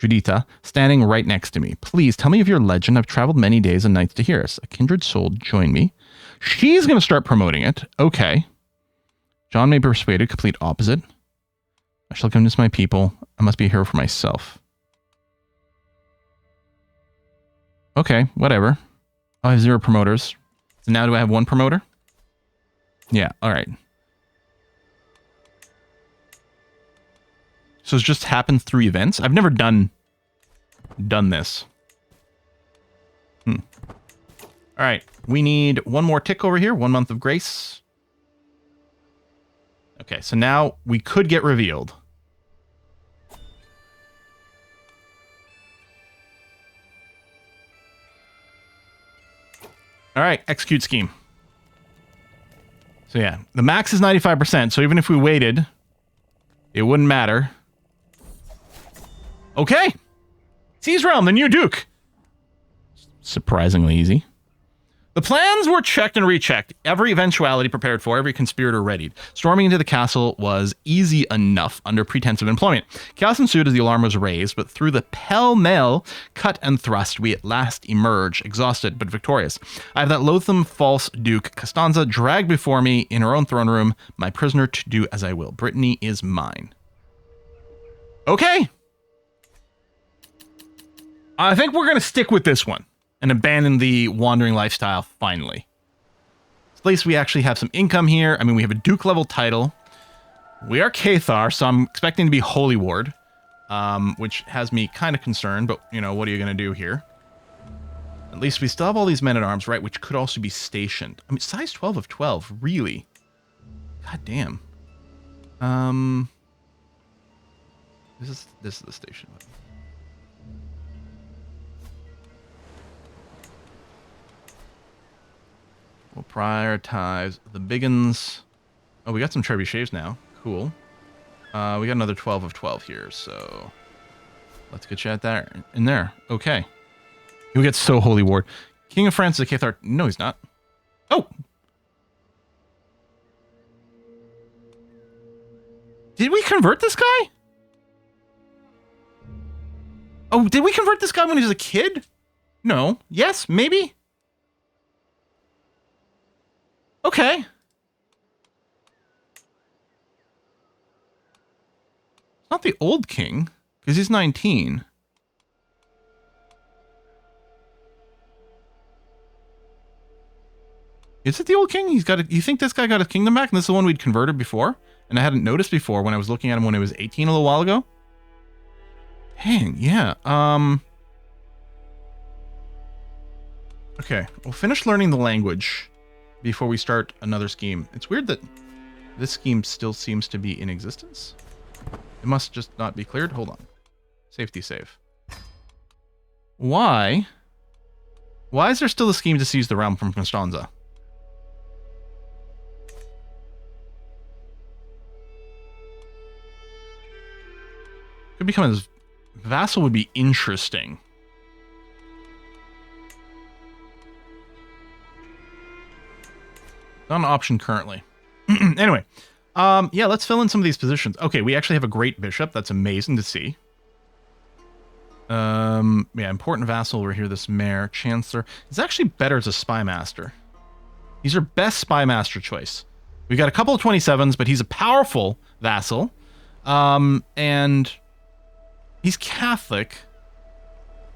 Judith, standing right next to me. Please, tell me of your legend. I've traveled many days and nights to hear us. A kindred soul join me. She's going to start promoting it. Okay. John may be persuaded. Complete opposite. I shall convince my people. I must be a hero for myself. Okay, whatever. I have 0 promoters. So now do I have 1 promoter? Yeah, alright. So it's just happened through events? I've never done this. Alright, we need 1 more tick over here. 1 month of grace. Okay, so now we could get revealed. Alright, execute scheme. So yeah, the max is 95%, so even if we waited, it wouldn't matter. Okay! Seize Realm, the new Duke! Surprisingly easy. The plans were checked and rechecked. Every eventuality prepared for, every conspirator readied. Storming into the castle was easy enough under pretense of employment. Chaos ensued as the alarm was raised, but through the pell-mell cut and thrust, we at last emerge, exhausted but victorious. I have that loathsome false Duke Costanza dragged before me in her own throne room, my prisoner to do as I will. Brittany is mine. Okay. I think we're going to stick with this one. And abandon the wandering lifestyle, finally. At least we actually have some income here. I mean, we have a Duke level title. We are Cathars, so I'm expecting to be Holy Ward. Which has me kind of concerned, but, you know, what are you going to do here? At least we still have all these men-at-arms, right? Which could also be stationed. I mean, size 12 of 12, really? God damn. This is the station. We'll prioritize the biggins. Oh, we got some trebuchets now. Cool. We got another 12 of 12 here, so let's get you at that in there. Okay. He'll get so Holy Ward. King of France is a Cathar. No, he's not. Oh! Did we convert this guy? Oh, did we convert this guy when he was a kid? No. Yes, maybe? Okay. It's not the old king, because he's 19. Is it the old king? He's got a, you think this guy got his kingdom back? And this is the one we'd converted before? And I hadn't noticed before when I was looking at him when he was 18 a little while ago? Dang, yeah. Okay, we'll finish learning the language before we start another scheme. It's weird that this scheme still seems to be in existence. It must just not be cleared. Hold on. Safety save. Why? Why is there still a scheme to seize the realm from Constanza? Could become his vassal would be interesting. Not an option currently. Anyway, yeah, let's fill in some of these positions. Okay, we actually have a great bishop. That's amazing to see. Yeah, important vassal over here. This mayor, chancellor. It's actually better as a spy master. He's our best spy master choice. We got a couple of 27s, but he's a powerful vassal, and he's Catholic,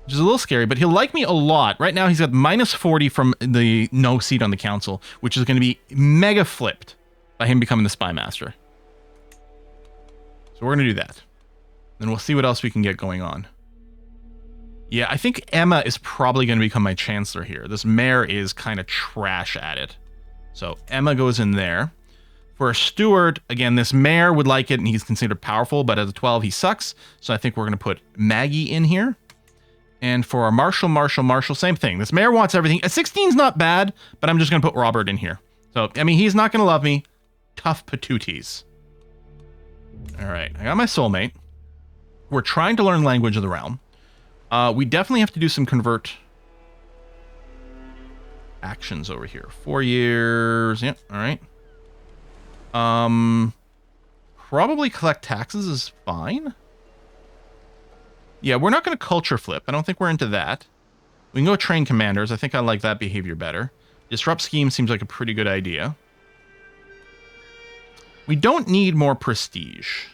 which is a little scary, but he'll like me a lot. Right now, he's got minus 40 from the no seat on the council, which is going to be mega flipped by him becoming the spy master. So we're going to do that. Then we'll see what else we can get going on. Yeah, I think Emma is probably going to become my chancellor here. This mayor is kind of trash at it. So Emma goes in there. For a steward, again, this mayor would like it, and he's considered powerful, but as a 12, he sucks. So I think we're going to put Maggie in here. And for our marshal, same thing. This mayor wants everything. A 16 is not bad, but I'm just going to put Robert in here. So, I mean, he's not going to love me. Tough patooties. All right, I got my soulmate. We're trying to learn language of the realm. We definitely have to do some convert actions over here. 4 years. Yep, all right. Probably collect taxes is fine. Yeah, we're not going to culture flip. I don't think we're into that. We can go train commanders. I think I like that behavior better. Disrupt scheme seems like a pretty good idea. We don't need more prestige.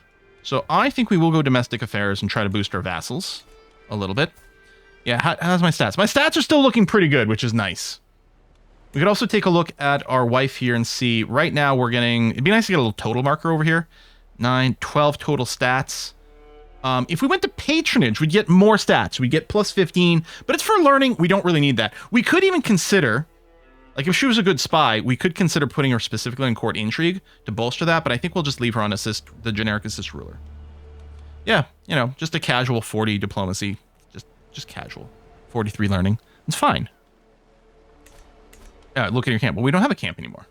So I think we will go domestic affairs and try to boost our vassals a little bit. Yeah, how's my stats? My stats are still looking pretty good, which is nice. We could also take a look at our wife here and see. Right now we're getting... It'd be nice to get a little total marker over here. 9, 12 total stats. If we went to patronage, we'd get more stats. We'd get plus 15. But it's for learning. We don't really need that. We could even consider... Like, if she was a good spy, we could consider putting her specifically in court intrigue to bolster that, but I think we'll just leave her on assist, the generic assist ruler. Yeah, you know, just a casual 40 diplomacy. Just casual. 43 learning. It's fine. Look at your camp. Well, we don't have a camp anymore.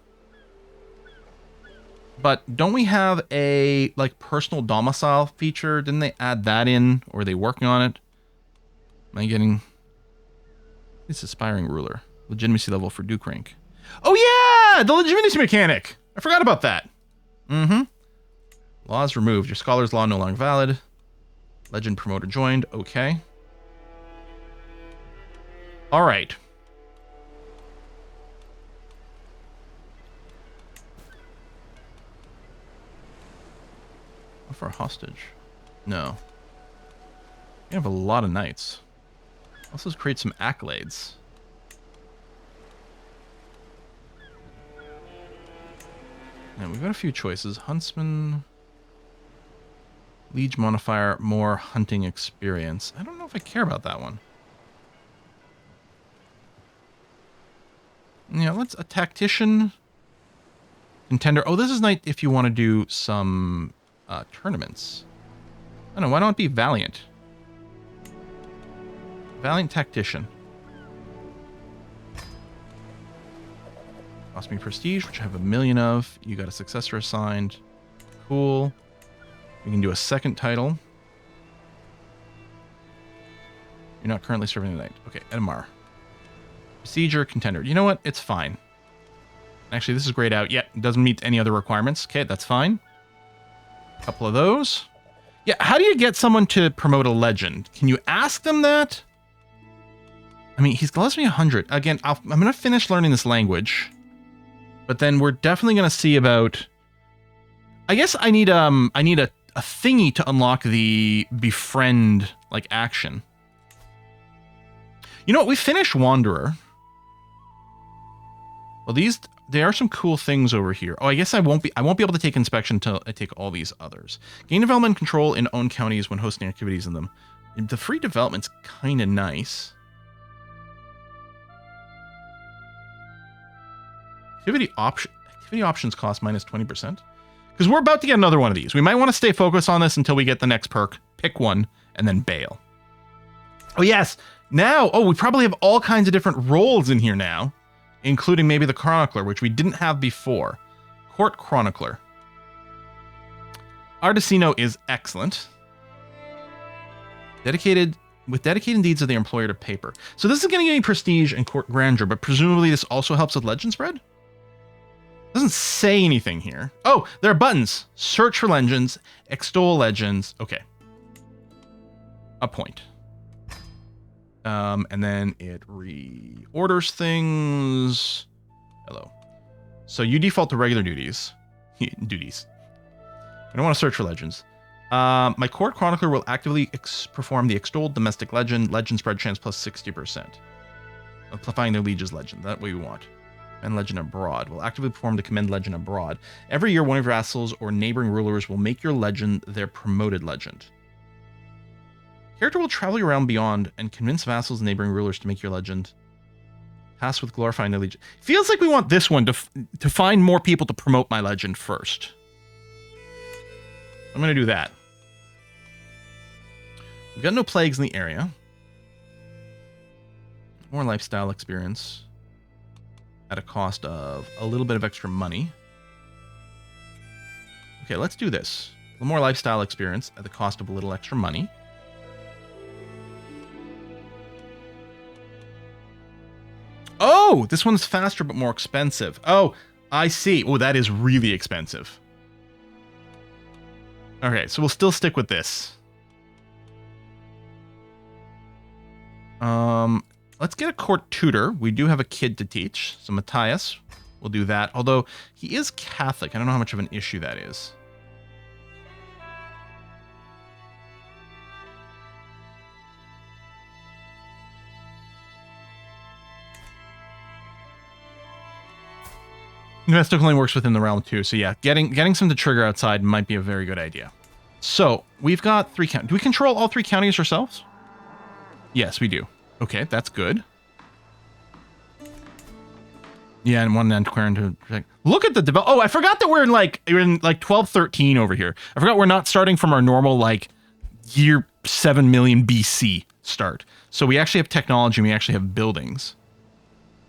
But don't we have a, like, personal domicile feature? Didn't they add that in? Or are they working on it? Am I getting... This aspiring ruler. Legitimacy level for Duke rank. Oh yeah! The legitimacy mechanic! I forgot about that. Mm-hmm. Laws removed. Your scholar's law no longer valid. Legend promoter joined. Okay. Alright. For a hostage. No. We have a lot of knights. Also create some accolades. And we've got a few choices. Huntsman. Liege modifier, more hunting experience. I don't know if I care about that one. Yeah, let's... A tactician. Contender. Oh, this is nice if you want to do some tournaments. I don't know, why don't it be Valiant? Valiant tactician. Cost me prestige, which I have 1 million of. You got a successor assigned. Cool. We can do a second title. You're not currently serving the knight. Okay, Edmar. Procedure, contender. You know what? It's fine. Actually, this is grayed out. Yeah, it doesn't meet any other requirements. Okay, that's fine. A couple of those. Yeah, how do you get someone to promote a legend? Can you ask them that? I mean, he's less than 100. Again, I'm going to finish learning this language. But then we're definitely going to see about... I guess I need a thingy to unlock the befriend, like, action. You know what? We finished Wanderer. Well, there are some cool things over here. Oh, I guess I won't be able to take inspection until I take all these others. Gain development control in own counties when hosting activities in them. The free development's kind of nice. Activity options cost minus 20%. Because we're about to get another one of these. We might want to stay focused on this until we get the next perk. Pick one and then bail. Oh, yes. Now, we probably have all kinds of different roles in here now. Including maybe the Chronicler, which we didn't have before. Court Chronicler. Artesino is excellent. With dedicated deeds of the employer to paper. So this is going to give me prestige and court grandeur, but presumably this also helps with legend spread? Doesn't say anything here. Oh, there are buttons. Search for legends, extol legends. Okay. A point. And then it reorders things. Hello. So you default to regular duties. Duties. I don't want to search for legends. My court chronicler will actively perform the extolled domestic legend spread chance plus 60%. Amplifying their liege's legend. That way we want. And legend abroad. Will actively perform the commend legend abroad. Every year, one of your vassals or neighboring rulers will make your legend their promoted legend. Character will travel around beyond and convince vassals and neighboring rulers to make your legend. Pass with glorifying their legion. Feels like we want this one to find more people to promote my legend first. I'm going to do that. We've got no plagues in the area. More lifestyle experience. at a cost of a little bit of extra money. Okay, let's do this. A little more lifestyle experience at the cost of a little extra money. Oh, this one's faster but more expensive. Oh, I see. Oh, that is really expensive. Okay, so we'll still stick with this. Let's get a court tutor. We do have a kid to teach, so Matthias will do that. Although he is Catholic, I don't know how much of an issue that is. Domestic only works within the realm too, so yeah, getting some to trigger outside might be a very good idea. So we've got 3 counties. Do we control all 3 counties ourselves? Yes, we do. Okay, that's good. Yeah, and one antiquarian to protect. Look at the develop. Oh, I forgot that we're in like 1213 over here. I forgot we're not starting from our normal like year 7 million BC start. So we actually have technology and we actually have buildings.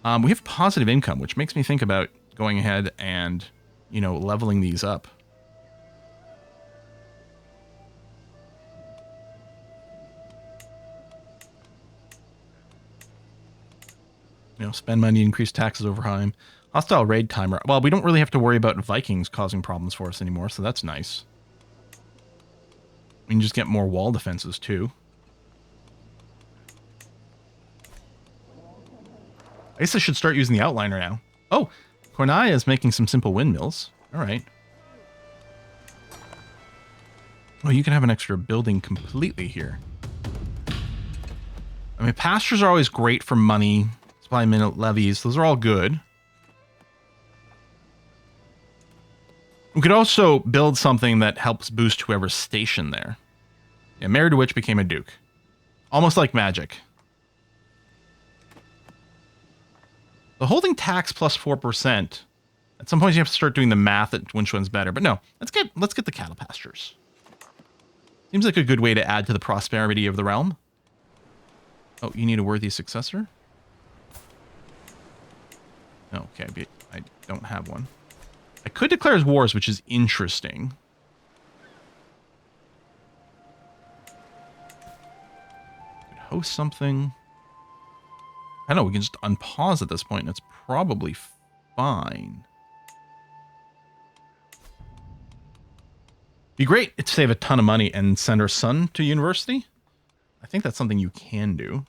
We have positive income, which makes me think about going ahead and, you know, leveling these up. You know, spend money, increase taxes over time. Hostile raid timer. Well, we don't really have to worry about Vikings causing problems for us anymore, so that's nice. We can just get more wall defenses, too. I guess I should start using the outliner now. Oh, Cornaya is making some simple windmills. All right. Oh, you can have an extra building completely here. I mean, pastures are always great for money. Supply minute levies. Those are all good. We could also build something that helps boost whoever's stationed there. Yeah, married to which became a duke. Almost like magic. The holding tax plus 4%. At some point you have to start doing the math at which one's better. But no, let's get the cattle pastures. Seems like a good way to add to the prosperity of the realm. Oh, you need a worthy successor? Okay, I don't have one. I could declare as wars, which is interesting. Could host something. I don't know, we can just unpause at this point and it's probably fine. Be great to save a ton of money and send our son to university. I think that's something you can do.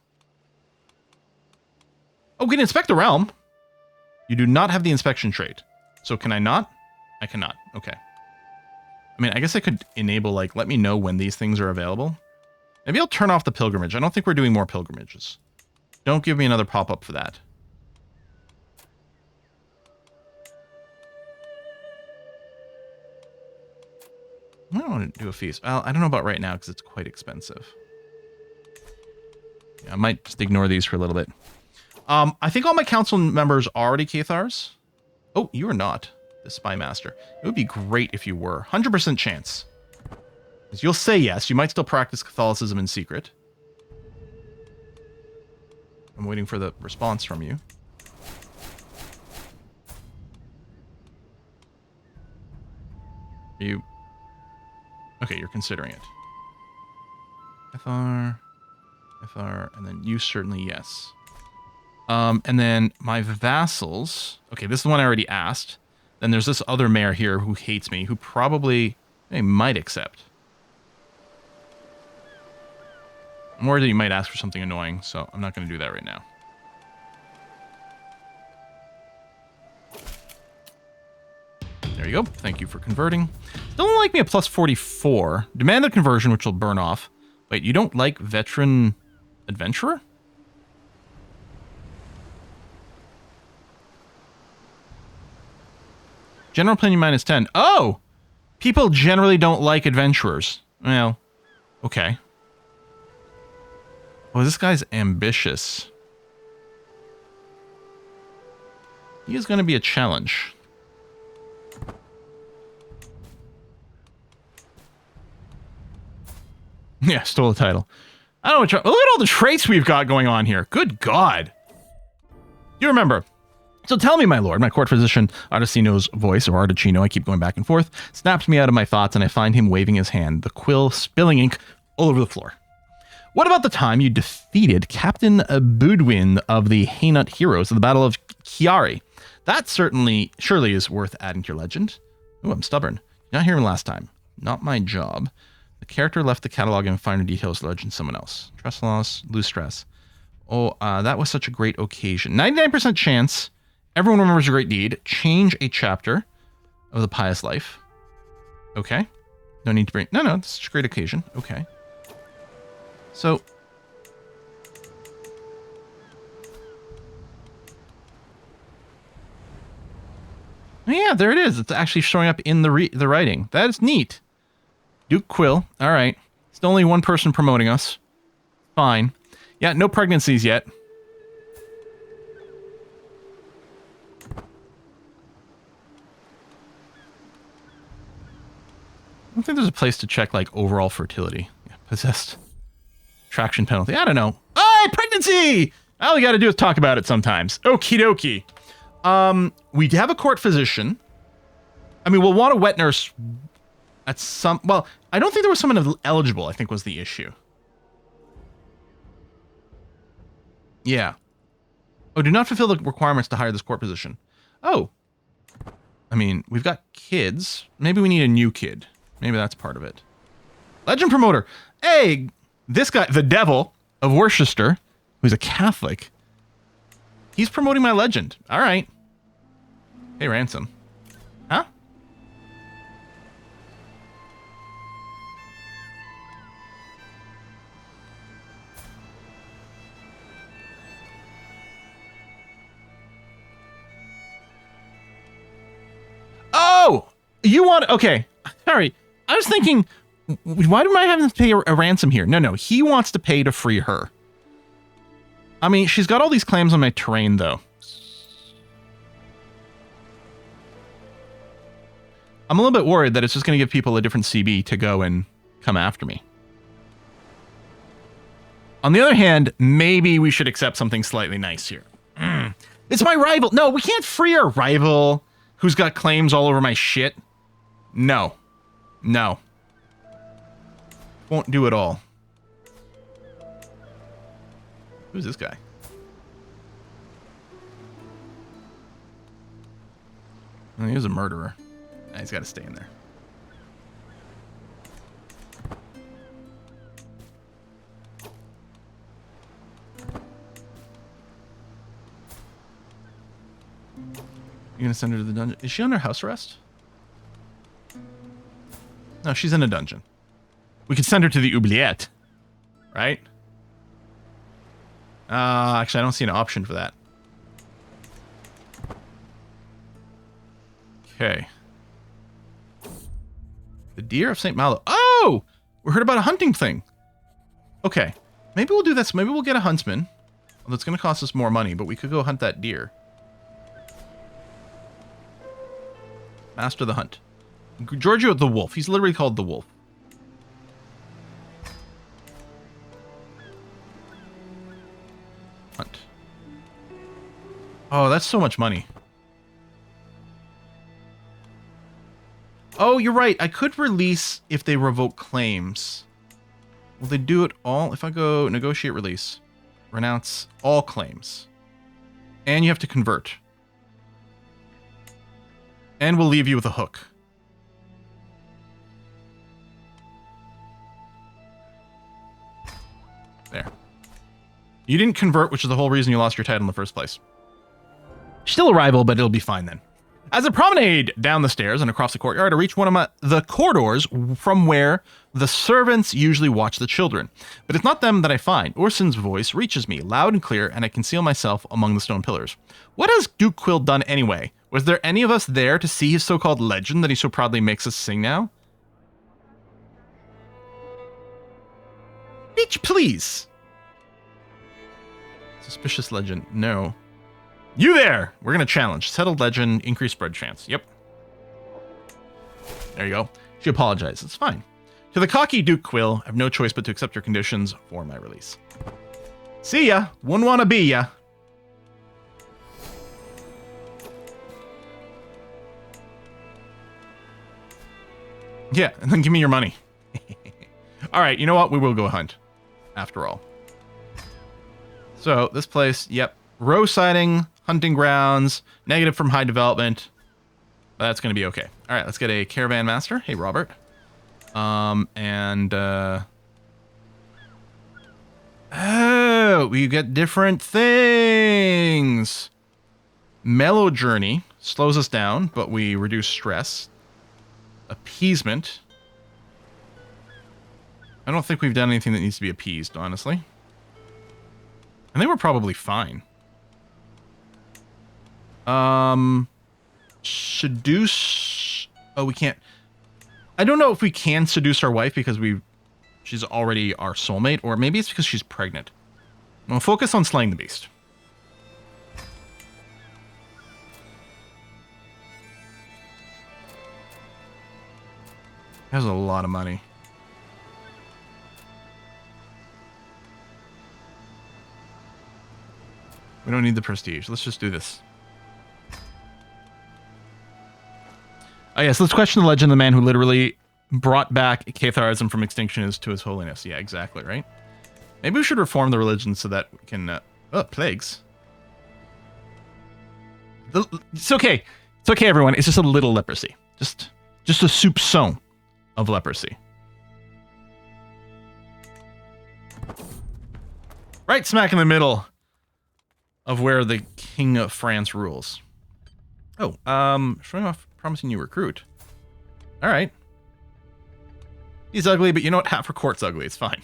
Oh, we can inspect the realm. You do not have the inspection trait. So can I not? I cannot. Okay. I mean, I guess I could enable, like, let me know when these things are available. Maybe I'll turn off the pilgrimage. I don't think we're doing more pilgrimages. Don't give me another pop-up for that. I don't want to do a feast. Well, I don't know about right now because it's quite expensive. Yeah, I might just ignore these for a little bit. I think all my council members are already Cathars. Oh, you are not the spy master. It would be great if you were. 100% chance. Because you'll say yes. You might still practice Catholicism in secret. I'm waiting for the response from you. Are you... Okay, you're considering it. Cathar, and then you certainly yes. And then my vassals. Okay, this is the one I already asked. Then there's this other mayor here who hates me, who probably might accept. I'm worried that you might ask for something annoying, so I'm not going to do that right now. There you go. Thank you for converting. Still don't like me at plus 44. Demand the conversion, which will burn off. Wait, you don't like veteran adventurer? General opinion minus 10. Oh! People generally don't like adventurers. Well, okay. Oh, this guy's ambitious. He is going to be a challenge. Yeah, stole the title. I don't know what look at all the traits we've got going on here. Good God. You remember, So tell me, my lord, my court physician, Artesino's voice, or Articino, I keep going back and forth, snaps me out of my thoughts, and I find him waving his hand, the quill spilling ink all over the floor. What about the time you defeated Captain Boudwin of the Haynut Heroes at the Battle of Chiari? That surely is worth adding to your legend. Oh, I'm stubborn. You're not hearing last time. Not my job. The character left the catalog and finer details legend someone else. Trust loss, lose stress. Oh, that was such a great occasion. 99% chance everyone remembers a great deed. Change a chapter of the pious life. Okay. No need to bring... No, it's such a great occasion. Okay. So... yeah, there it is. It's actually showing up in the writing. That is neat. Duke Quill. All right. It's only one person promoting us. Fine. Yeah, no pregnancies yet. I don't think there's a place to check, like, overall fertility. Yeah, possessed. Traction penalty. I don't know. Oh, pregnancy! All you gotta do is talk about it sometimes. Okie dokie. We have a court physician. I mean, we'll want a wet nurse at some... Well, I don't think there was someone eligible, I think was the issue. Yeah. Oh, do not fulfill the requirements to hire this court position. Oh. I mean, we've got kids. Maybe we need a new kid. Maybe that's part of it. Legend promoter. Hey, this guy, the devil of Worcester, who's a Catholic. He's promoting my legend. All right. Hey, ransom. Huh? Oh, you want... Okay. Sorry. I was thinking, why am I having to pay a ransom here? No. He wants to pay to free her. I mean, she's got all these claims on my terrain, though. I'm a little bit worried that it's just going to give people a different CB to go and come after me. On the other hand, maybe we should accept something slightly nice here. It's my rival. No, we can't free our rival who's got claims all over my shit. No. Won't do it all. Who's this guy? Oh, he was a murderer. Nah, he's got to stay in there. You gonna send her to the dungeon? Is she under house arrest? No, she's in a dungeon. We could send her to the oubliette, right? Actually, I don't see an option for that. Okay. The Deer of St. Malo. Oh! We heard about a hunting thing. Okay. Maybe we'll do this. Maybe we'll get a huntsman. Well, that's going to cost us more money, but we could go hunt that deer. Master the Hunt. Giorgio the Wolf. He's literally called the Wolf. Hunt. Oh, that's so much money. Oh, you're right. I could release if they revoke claims. Will they do it all? If I go negotiate release, renounce all claims. And you have to convert. And we'll leave you with a hook. There. You didn't convert, which is the whole reason you lost your title in the first place. Still a rival, but it'll be fine then. As I promenade down the stairs and across the courtyard, I reach one of the corridors from where the servants usually watch the children. But it's not them that I find. Orson's voice reaches me loud and clear, and I conceal myself among the stone pillars. What has Duke Quill done anyway? Was there any of us there to see his so-called legend that he so proudly makes us sing now? Bitch, please! Suspicious legend. No. You there! We're gonna challenge. Settled legend, increased spread chance. Yep. There you go. She apologized. It's fine. To the cocky Duke Quill, I have no choice but to accept your conditions for my release. See ya! Wouldn't wanna be ya. Yeah, and then give me your money. All right, you know what? We will go hunt, after all. So, this place, yep. Row siding, hunting grounds, negative from high development. That's going to be okay. All right, let's get a caravan master. Hey, Robert. Oh, we get different things. Mellow journey slows us down, but we reduce stress. Appeasement. I don't think we've done anything that needs to be appeased, honestly. I think we're probably fine. Seduce. Oh, we can't. I don't know if we can seduce our wife because she's already our soulmate, or maybe it's because she's pregnant. We'll focus on slaying the beast. That's a lot of money. We don't need the prestige. Let's just do this. Oh, yes, let's question the legend of the man who literally brought back Catharism from extinction to his holiness. Yeah, exactly, right? Maybe we should reform the religion so that we can... oh, plagues. It's okay. It's okay, everyone. It's just a little leprosy. Just a soupçon of leprosy. Right smack in the middle of where the King of France rules. Oh, showing off promising new recruit. All right. He's ugly, but you know what? Half her court's ugly. It's fine.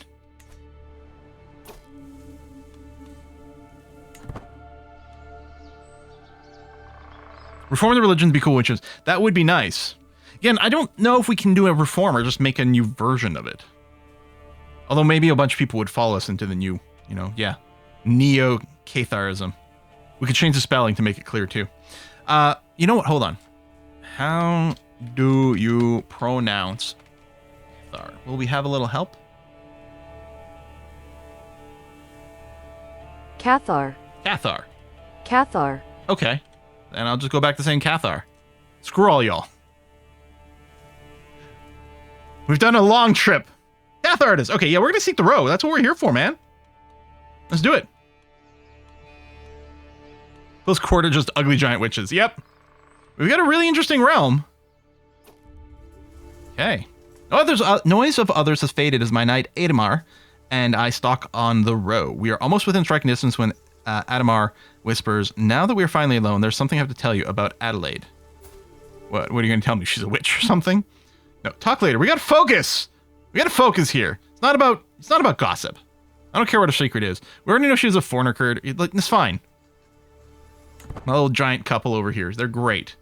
Reform the religion, be cool witches. That would be nice. Again, I don't know if we can do a reform or just make a new version of it. Although maybe a bunch of people would follow us into the new, Neo-Catharism. We could change the spelling to make it clear, too. You know what? Hold on. How do you pronounce Cathar? Will we have a little help?
Cathar.
Cathar.
Cathar.
Okay. Then I'll just go back to saying Cathar. Screw all y'all. We've done a long trip. Cathar it is. Okay, yeah, we're going to seek the row. That's what we're here for, man. Let's do it. Those court are just ugly giant witches. Yep. We've got a really interesting realm. Okay. Oh, there's noise of others has faded as my knight Adamar and I stalk on the row. We are almost within striking distance when Adamar whispers, "Now that we are finally alone, there's something I have to tell you about Adelaide." What are you going to tell me? She's a witch or something? No, talk later. We got to focus. We got to focus here. It's not about gossip. I don't care what her secret is. We already know she's a foreigner curd. It's fine. My little giant couple over here. They're great.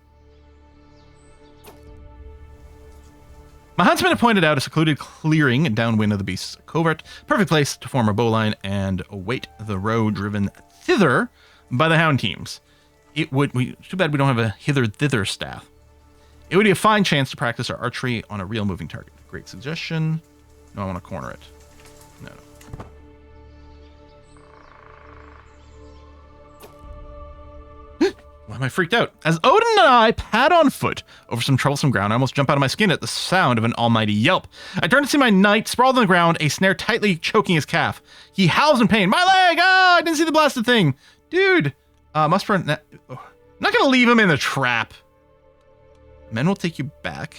My huntsman had pointed out a secluded clearing downwind of the beast's covert. Perfect place to form a bowline and await the row driven thither by the hound teams. Too bad we don't have a hither-thither staff. It would be a fine chance to practice our archery on a real moving target. Great suggestion. No, I want to corner it. No. Why am I freaked out? As Odin and I pad on foot over some troublesome ground, I almost jump out of my skin at the sound of an almighty yelp. I turn to see my knight sprawled on the ground, a snare tightly choking his calf. He howls in pain. My leg! Ah, I didn't see the blasted thing. Dude, must run. I'm not going to leave him in the trap. Men will take you back,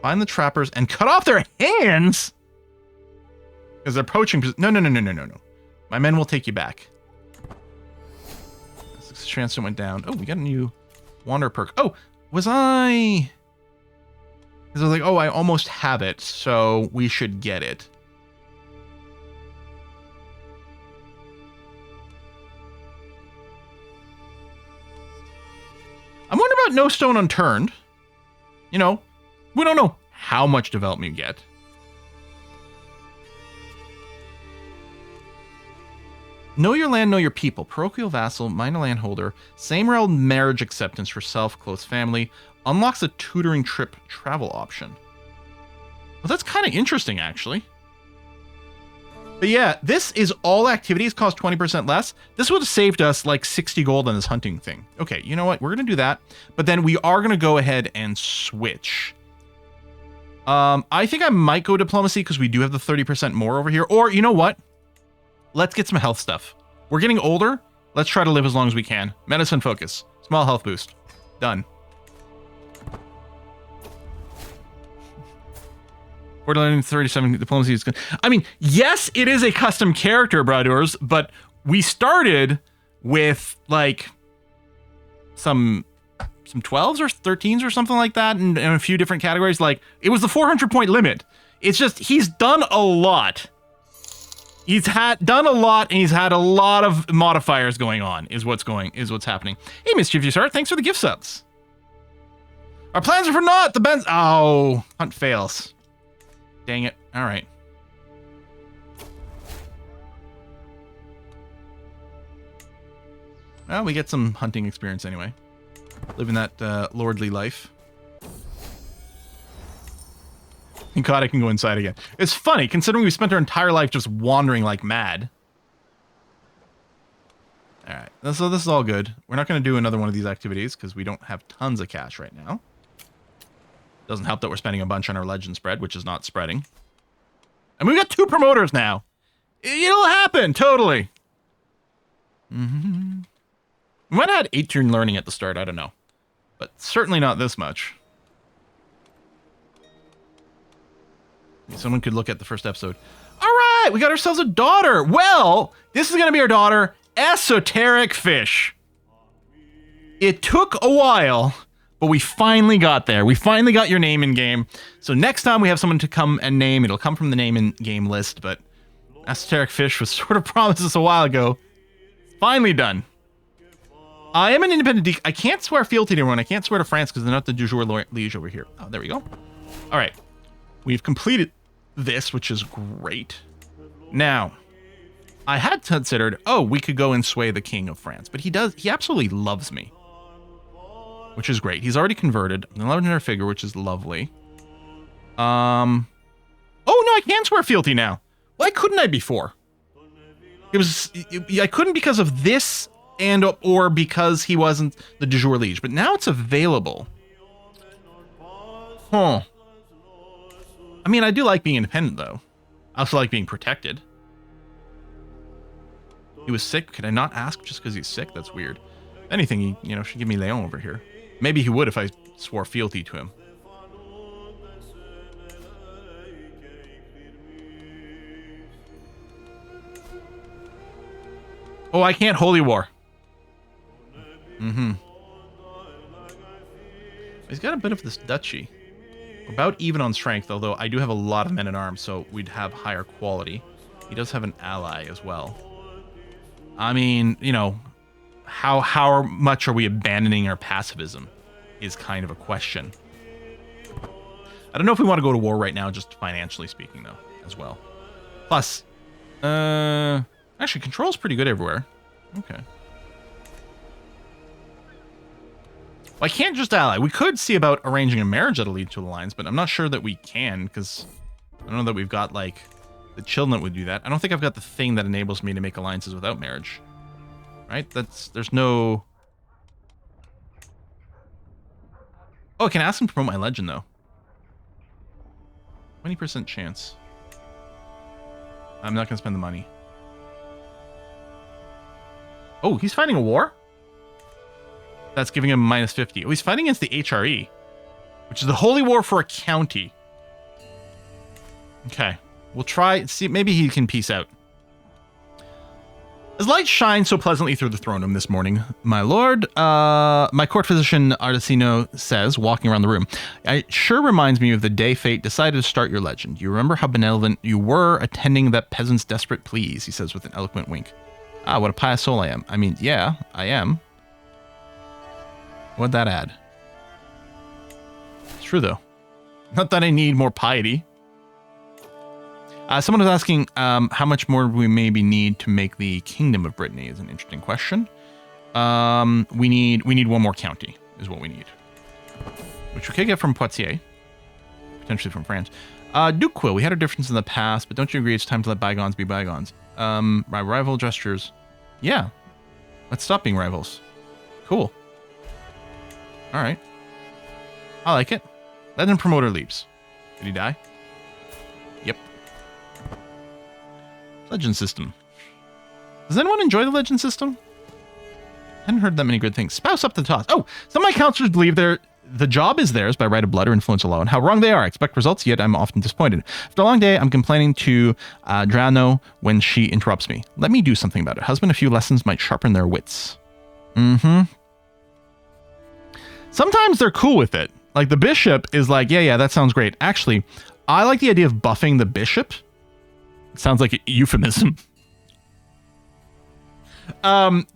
find the trappers, and cut off their hands? Because they're poaching. No. My men will take you back. Chance went down. Oh, we got a new wander perk. Oh, was I? Because I was like, oh, I almost have it, so we should get it. I'm wondering about No Stone Unturned. We don't know how much development you get. Know your land, know your people. Parochial vassal, minor landholder, same realm marriage acceptance for self, close family, unlocks a tutoring trip travel option. Well, that's kind of interesting, actually. But yeah, this is all activities cost 20% less. This would have saved us like 60 gold on this hunting thing. Okay, you know what? We're going to do that. But then we are going to go ahead and switch I think I might go diplomacy because we do have the 30% more over here. Or, you know what? Let's get some health stuff. We're getting older. Let's try to live as long as we can. Medicine focus. Small health boost. Done. Borderline 37 diplomacy is good. I mean, yes, it is a custom character, brothers, but we started with like some 12s or 13s or something like that in a few different categories. Like, it was the 400 point limit. It's just, he's done a lot. He's done a lot, and he's had a lot of modifiers going on, is what's happening. Hey, Mischievous Art, thanks for the gift subs. Our plans are for naught. The Benz. Oh, hunt fails. Dang it. All right. Well, we get some hunting experience anyway. Living that lordly life. Thank God I can go inside again. It's funny, considering we spent our entire life just wandering like mad. Alright, so this is all good. We're not going to do another one of these activities because we don't have tons of cash right now. Doesn't help that we're spending a bunch on our legend spread, which is not spreading. And we've got 2 promoters now. It'll happen, totally. Mm-hmm. We might have had 8-turn learning at the start, I don't know. But certainly not this much. Someone could look at the first episode. All right, we got ourselves a daughter. Well, this is going to be our daughter, Esoteric Fish. It took a while, but we finally got there. We finally got your name in game. So next time we have someone to come and name, it'll come from the name in game list, but Esoteric Fish was sort of promised us a while ago. Finally done. I am an independent I can't swear fealty to anyone. I can't swear to France because they're not the du jour liege over here. Oh, there we go. All right. We've completed this, which is great. Now, I had considered, oh, we could go and sway the king of France, but he absolutely loves me, which is great. He's already converted an 1100 figure, which is lovely. Oh no, I can swear fealty now. Why couldn't I before? I couldn't because of this or because he wasn't the du jour liege, but now it's available. Huh. I mean, I do like being independent, though. I also like being protected. He was sick. Could I not ask just because he's sick? That's weird. If anything, he, should give me Leon over here. Maybe he would if I swore fealty to him. Oh, I can't holy war. Mm-hmm. He's got a bit of this duchy. About even on strength, although I do have a lot of men at arms, so we'd have higher quality. He does have an ally as well. I mean, how much are we abandoning our pacifism is kind of a question. I don't know if we want to go to war right now, just financially speaking, though, as well. Plus, actually, control's pretty good everywhere. Okay. Well, I can't just ally. We could see about arranging a marriage that'll lead to alliance, but I'm not sure that we can, because I don't know that we've got, like, the children that would do that. I don't think I've got the thing that enables me to make alliances without marriage. Right? There's no... Oh, I can ask him to promote my legend, though. 20% chance. I'm not going to spend the money. Oh, he's fighting a war? That's giving him minus 50. Oh, he's fighting against the HRE, which is the holy war for a county. Okay. We'll try, see, maybe he can peace out. As light shines so pleasantly through the throne room this morning, my lord, my court physician Artesino says, walking around the room, it sure reminds me of the day fate decided to start your legend. You remember how benevolent you were attending that peasant's desperate pleas, he says with an eloquent wink. Ah, what a pious soul I am. I mean, yeah, I am. What'd that add? It's true, though. Not that I need more piety. Someone was asking how much more we maybe need to make the Kingdom of Brittany is an interesting question. We need one more county is what we need. Which we could get from Poitiers. Potentially from France. Duquil, we had a difference in the past, but don't you agree it's time to let bygones be bygones? My rival gestures. Yeah. Let's stop being rivals. Cool. Alright. I like it. Legend promoter leaves. Did he die? Yep. Legend system. Does anyone enjoy the legend system? I hadn't heard that many good things. Spouse up to the toss. Oh, some of my counselors believe the job is theirs by right of blood or influence alone. How wrong they are. I expect results, yet I'm often disappointed. After a long day, I'm complaining to Drano when she interrupts me. Let me do something about it. Husband, a few lessons might sharpen their wits. Sometimes they're cool with it. Like the bishop is like, yeah, that sounds great. Actually, I like the idea of buffing the bishop. It sounds like a euphemism.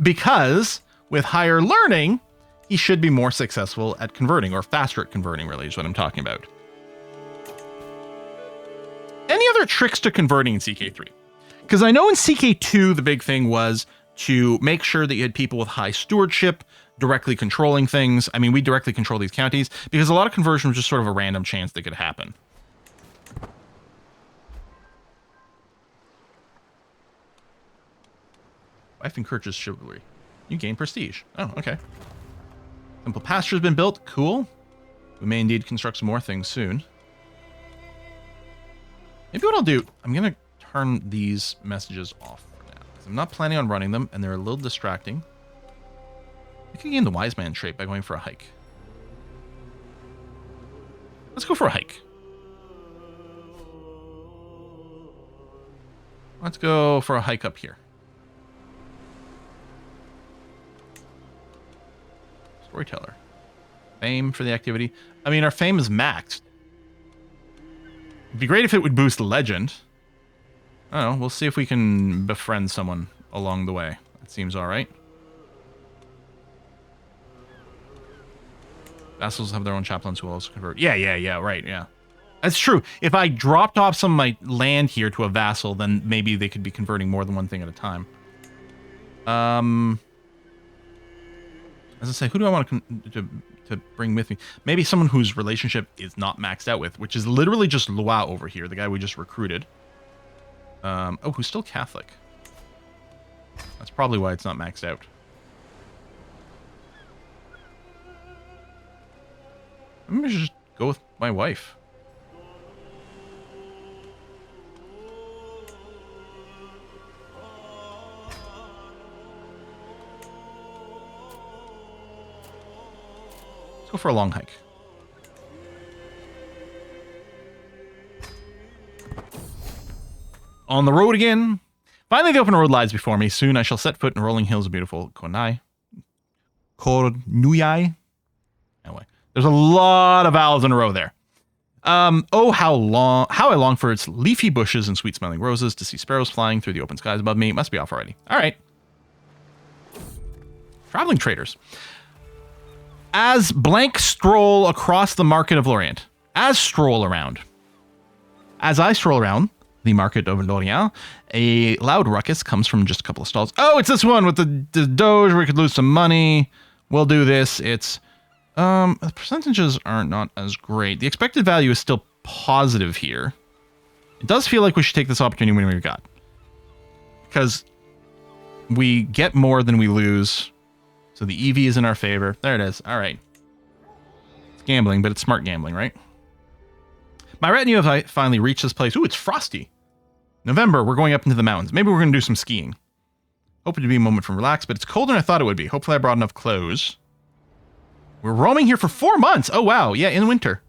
Because with higher learning, he should be more successful at converting, or faster at converting, really, is what I'm talking about. Any other tricks to converting in CK3? Because I know in CK2, the big thing was to make sure that you had people with high stewardship, directly controlling things. I mean, we directly control these counties, because a lot of conversion was just sort of a random chance that could happen. Wife encourages chivalry. You gain prestige. Oh, okay. Simple pasture's been built. Cool. We may indeed construct some more things soon. Maybe what I'll do, I'm going to turn these messages off for now, because I'm not planning on running them, and they're a little distracting. I can gain the wise man trait by going for a hike. Let's go for a hike. Let's go for a hike up here. Storyteller. Fame for the activity. I mean, our fame is maxed. It'd be great if it would boost legend. I don't know. We'll see if we can befriend someone along the way. That seems alright. Vassals have their own chaplains who also convert. Yeah, right, yeah. That's true. If I dropped off some of my land here to a vassal, then maybe they could be converting more than one thing at a time. As I say, who do I want to bring with me? Maybe someone whose relationship is not maxed out with, which is literally just Luau over here, the guy we just recruited. Oh, who's still Catholic. That's probably why it's not maxed out. I'm gonna just go with my wife. Let's go for a long hike. On the road again. Finally, the open road lies before me. Soon I shall set foot in rolling hills of beautiful Konai. Kornuyai. Anyway, there's a lot of vowels in a row there. Oh, how I long for its leafy bushes and sweet-smelling roses, to see sparrows flying through the open skies above me. It must be off already. All right. Traveling traders. As blank stroll across the market of Lorient. As I stroll around the market of Lorient, a loud ruckus comes from just a couple of stalls. Oh, it's this one with the Doge where we could lose some money. We'll do this. It's the percentages are not as great. The expected value is still positive here. It does feel like we should take this opportunity when we've got, because we get more than we lose. So the EV is in our favor. There it is. All right. It's gambling, but it's smart gambling, right? My retinue have finally reached this place. Ooh, it's frosty. November, we're going up into the mountains. Maybe we're going to do some skiing. Hope it to be a moment from relax, but it's colder than I thought it would be. Hopefully I brought enough clothes. We're roaming here for 4 months. Oh, wow. Yeah, in winter.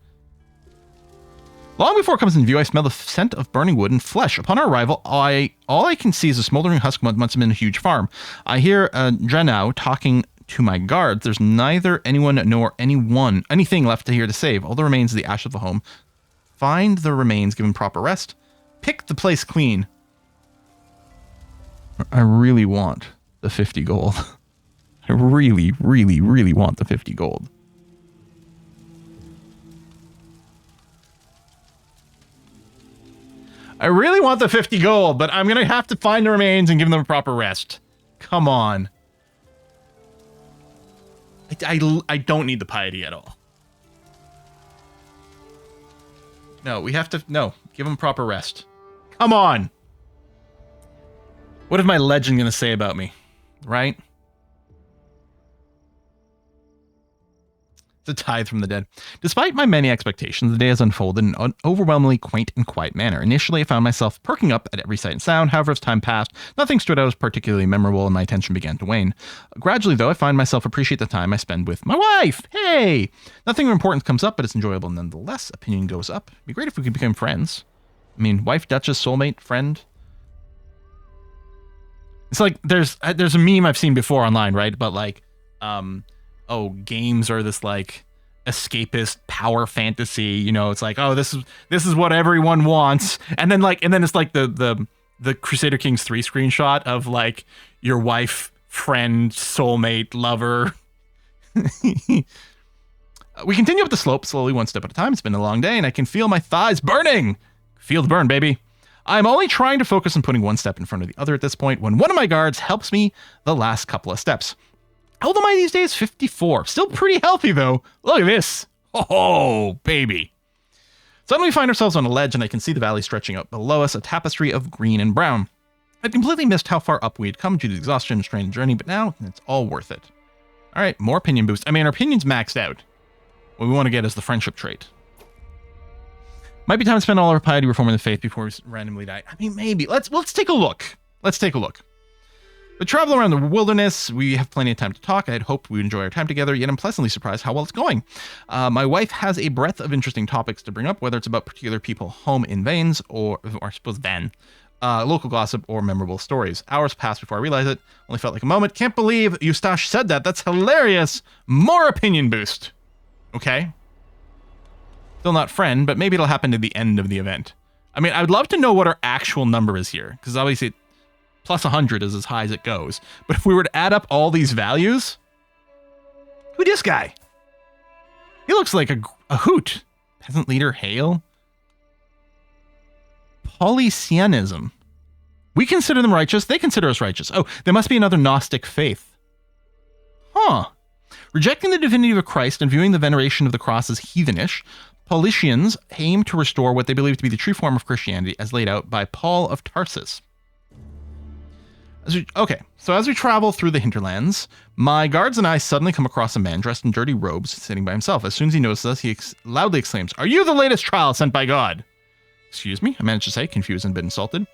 Long before it comes in view, I smell the scent of burning wood and flesh. Upon our arrival, all I can see is a smoldering husk must have been a huge farm. I hear Drenau talking to my guards. There's neither anyone nor anything left here to save. All the remains of the ash of the home. Find the remains, give them proper rest. Pick the place clean. I really want the 50 gold. I really, really, really want the 50 gold. I really want the 50 gold, but I'm going to have to find the remains and give them a proper rest. Come on. I don't need the piety at all. No, we have to... No, give them proper rest. Come on. What is my legend going to say about me? Right? It's a tithe from the dead. Despite my many expectations, the day has unfolded in an overwhelmingly quaint and quiet manner. Initially, I found myself perking up at every sight and sound. However, as time passed, nothing stood out as particularly memorable and my attention began to wane. Gradually, though, I find myself appreciate the time I spend with my wife. Hey! Nothing of importance comes up, but it's enjoyable nonetheless. Opinion goes up. It'd be great if we could become friends. I mean, wife, duchess, soulmate, friend. It's like there's a meme I've seen before online, right? But like, oh, games are this like escapist power fantasy, you know, it's like, oh, this is what everyone wants. And then it's like the Crusader Kings 3 screenshot of like your wife, friend, soulmate, lover. We continue up the slope slowly, one step at a time. It's been a long day and I can feel my thighs burning. Feel the burn, baby. I'm only trying to focus on putting one step in front of the other at this point when one of my guards helps me the last couple of steps. How old am I these days? 54. Still pretty healthy, though. Look at this. Oh, baby. Suddenly we find ourselves on a ledge, and I can see the valley stretching out below us, a tapestry of green and brown. I'd completely missed how far up we had come due to the exhaustion and strain of the journey, but now it's all worth it. All right, more opinion boost. I mean, our opinion's maxed out. What we want to get is the friendship trait. Might be time to spend all our piety reforming the faith before we randomly die. I mean, maybe. Let's take a look. Let's take a look. We travel around the wilderness. We have plenty of time to talk. I had hoped we would enjoy our time together, yet I'm pleasantly surprised how well it's going. My wife has a breadth of interesting topics to bring up, whether it's about particular people home in veins or I suppose van, local gossip or memorable stories. Hours passed before I realized it. Only felt like a moment. Can't believe Eustache said that. That's hilarious. More opinion boost. Okay. Still not friend, but maybe it'll happen to the end of the event. I mean, I would love to know what our actual number is here, because obviously plus 100 is as high as it goes. But if we were to add up all these values, who this guy? He looks like a hoot. Peasant leader, hail. Polysianism. We consider them righteous. They consider us righteous. Oh, there must be another Gnostic faith. Huh. Rejecting the divinity of Christ and viewing the veneration of the cross as heathenish, Paulicians aim to restore what they believe to be the true form of Christianity as laid out by Paul of Tarsus. So as we travel through the hinterlands, my guards and I suddenly come across a man dressed in dirty robes sitting by himself. As soon as he notices us, he loudly exclaims, "Are you the latest trial sent by God?" Excuse me, I managed to say, confused and a bit insulted.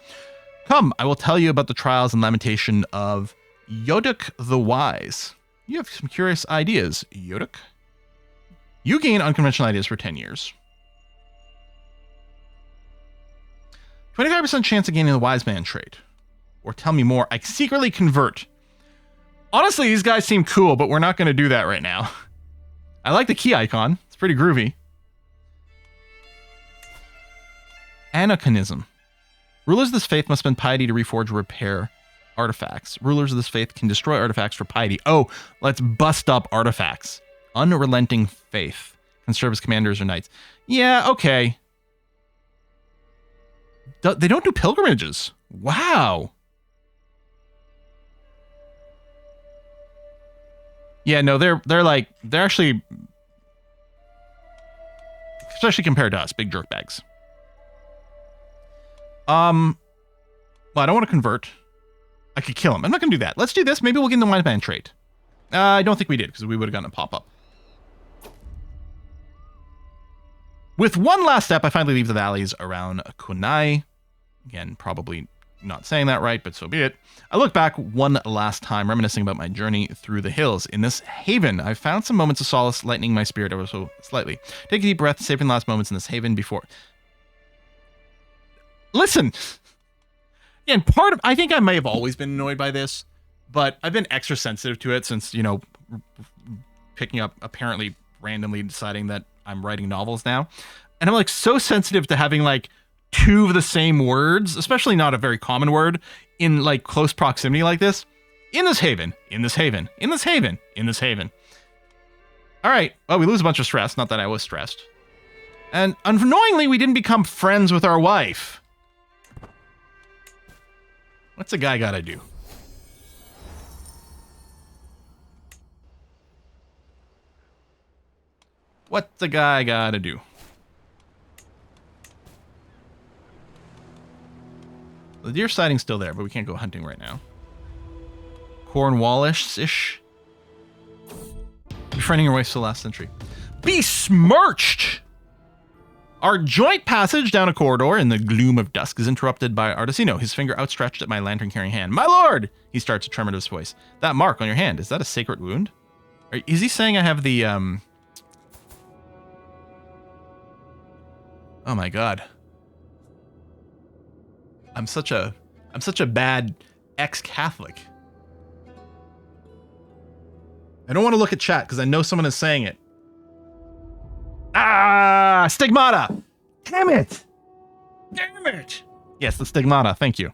Come, I will tell you about the trials and lamentation of Yoduk the Wise. You have some curious ideas, Yoduk. You gain unconventional ideas for 10 years. 25% chance of gaining the Wise Man trait. Or tell me more. I secretly convert. Honestly, these guys seem cool, but we're not going to do that right now. I like the key icon. It's pretty groovy. Anaconism. Rulers of this faith must spend piety to reforge or repair artifacts. Rulers of this faith can destroy artifacts for piety. Oh, let's bust up artifacts. Unrelenting faith. Can serve as commanders or knights. Yeah, okay. They don't do pilgrimages. Wow. Yeah, no, they're actually, especially compared to us, big jerkbags. Well, I don't want to convert. I could kill him. I'm not going to do that. Let's do this. Maybe we'll get in the Wise Man trait. I don't think we did, because we would have gotten a pop-up. With one last step, I finally leave the valleys around Kunai. Again, probably not saying that right, but so be it. I look back one last time, reminiscing about my journey through the hills. In this haven, I've found some moments of solace, lightening my spirit ever so slightly. Take a deep breath, saving the last moments in this haven before... Listen! Yeah, and I think I may have always been annoyed by this, but I've been extra sensitive to it since, you know, picking up, apparently randomly deciding that I'm writing novels now. And I'm like so sensitive to having like two of the same words, especially not a very common word, in like close proximity like this. In this haven, in this haven, in this haven, in this haven. All right. Well, we lose a bunch of stress. Not that I was stressed. And unknowingly, we didn't become friends with our wife. What's a guy gotta do? What's a guy gotta do? The deer sighting's still there, but we can't go hunting right now. Cornwallish-ish. Befriending your wife to the last century. Besmirched! Our joint passage down a corridor in the gloom of dusk is interrupted by Artesino, his finger outstretched at my lantern-carrying hand. My lord! He starts a tremulous voice. That mark on your hand, is that a sacred wound? Is he saying I have the, Oh my god. I'm such a bad ex-Catholic. I don't want to look at chat because I know someone is saying it. Ah, stigmata. Damn it. Damn it. Yes, the stigmata. Thank you.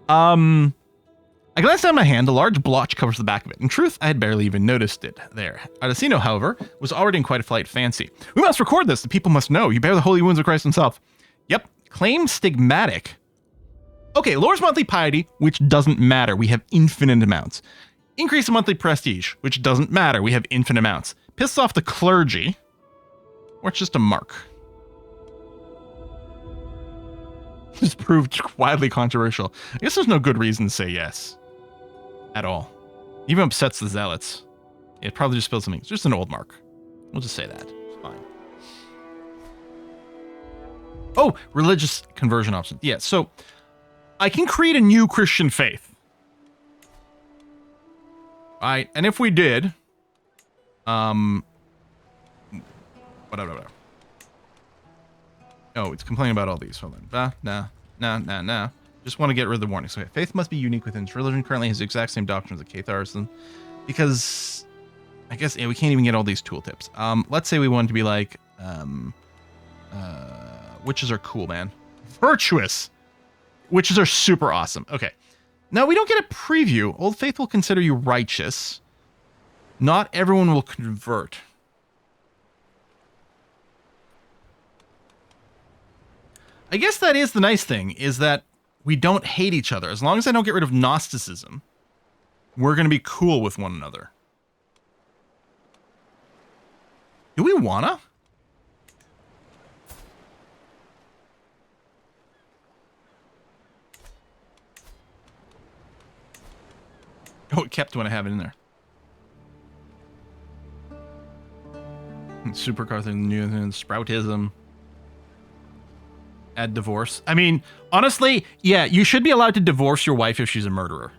I glanced down my hand. A large blotch covers the back of it. In truth, I had barely even noticed it there. Artesino, however, was already in quite a flight of fancy. We must record this. The people must know. You bear the holy wounds of Christ himself. Yep. Claim stigmatic. Okay, lowers monthly piety, which doesn't matter. We have infinite amounts. Increase in monthly prestige, which doesn't matter. We have infinite amounts. Piss off the clergy, or it's just a mark. This proved wildly controversial. I guess there's no good reason to say yes. At all. Even upsets the zealots. It probably just spilled something. It's just an old mark. We'll just say that. It's fine. Oh, religious conversion option. Yeah, so I can create a new Christian faith. Alright, and if we did, whatever. Oh, it's complaining about all these. Hold on. Nah. Just want to get rid of the warnings. Okay, faith must be unique within its religion. Currently has the exact same doctrines as the Cathars. Because I guess we can't even get all these tooltips. Let's say we wanted to be like, witches are cool, man. Virtuous. Witches are super awesome. Okay. Now, we don't get a preview. Old Faith will consider you righteous. Not everyone will convert. I guess that is the nice thing, is that we don't hate each other. As long as I don't get rid of Gnosticism, we're going to be cool with one another. Do we wanna? Oh, it kept when I have it in there. Supercar thing, new sproutism. Add divorce. I mean, honestly, yeah, you should be allowed to divorce your wife if she's a murderer.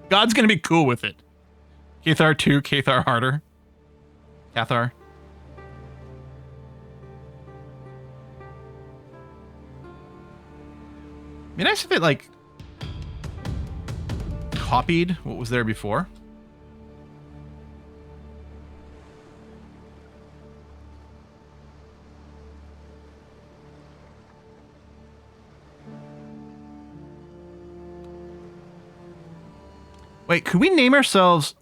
God's gonna be cool with it. Cathar 2, Cathar harder. Cathar. Be nice if it, like, copied what was there before. Wait, could we name ourselves?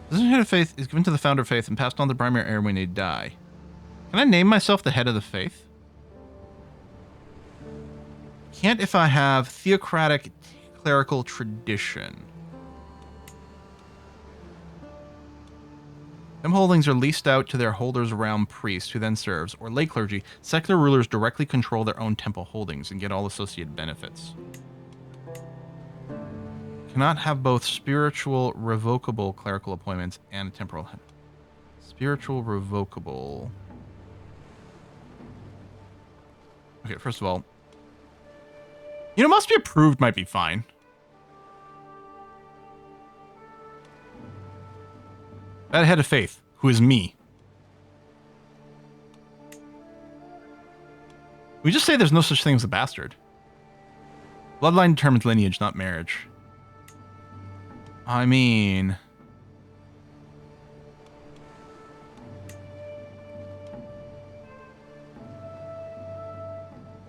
This head of faith is given to the founder of faith and passed on to the primary heir when they die. Can I name myself the head of the faith? Can't if I have theocratic clerical tradition. Them holdings are leased out to their holders' realm priest, who then serves, or lay clergy. Secular rulers directly control their own temple holdings and get all associated benefits. Cannot have both spiritual revocable clerical appointments and a temporal head. Spiritual revocable. Okay, first of all, you know, must be approved might be fine. That head of faith, who is me. We just say there's no such thing as a bastard. Bloodline determines lineage, not marriage. I mean...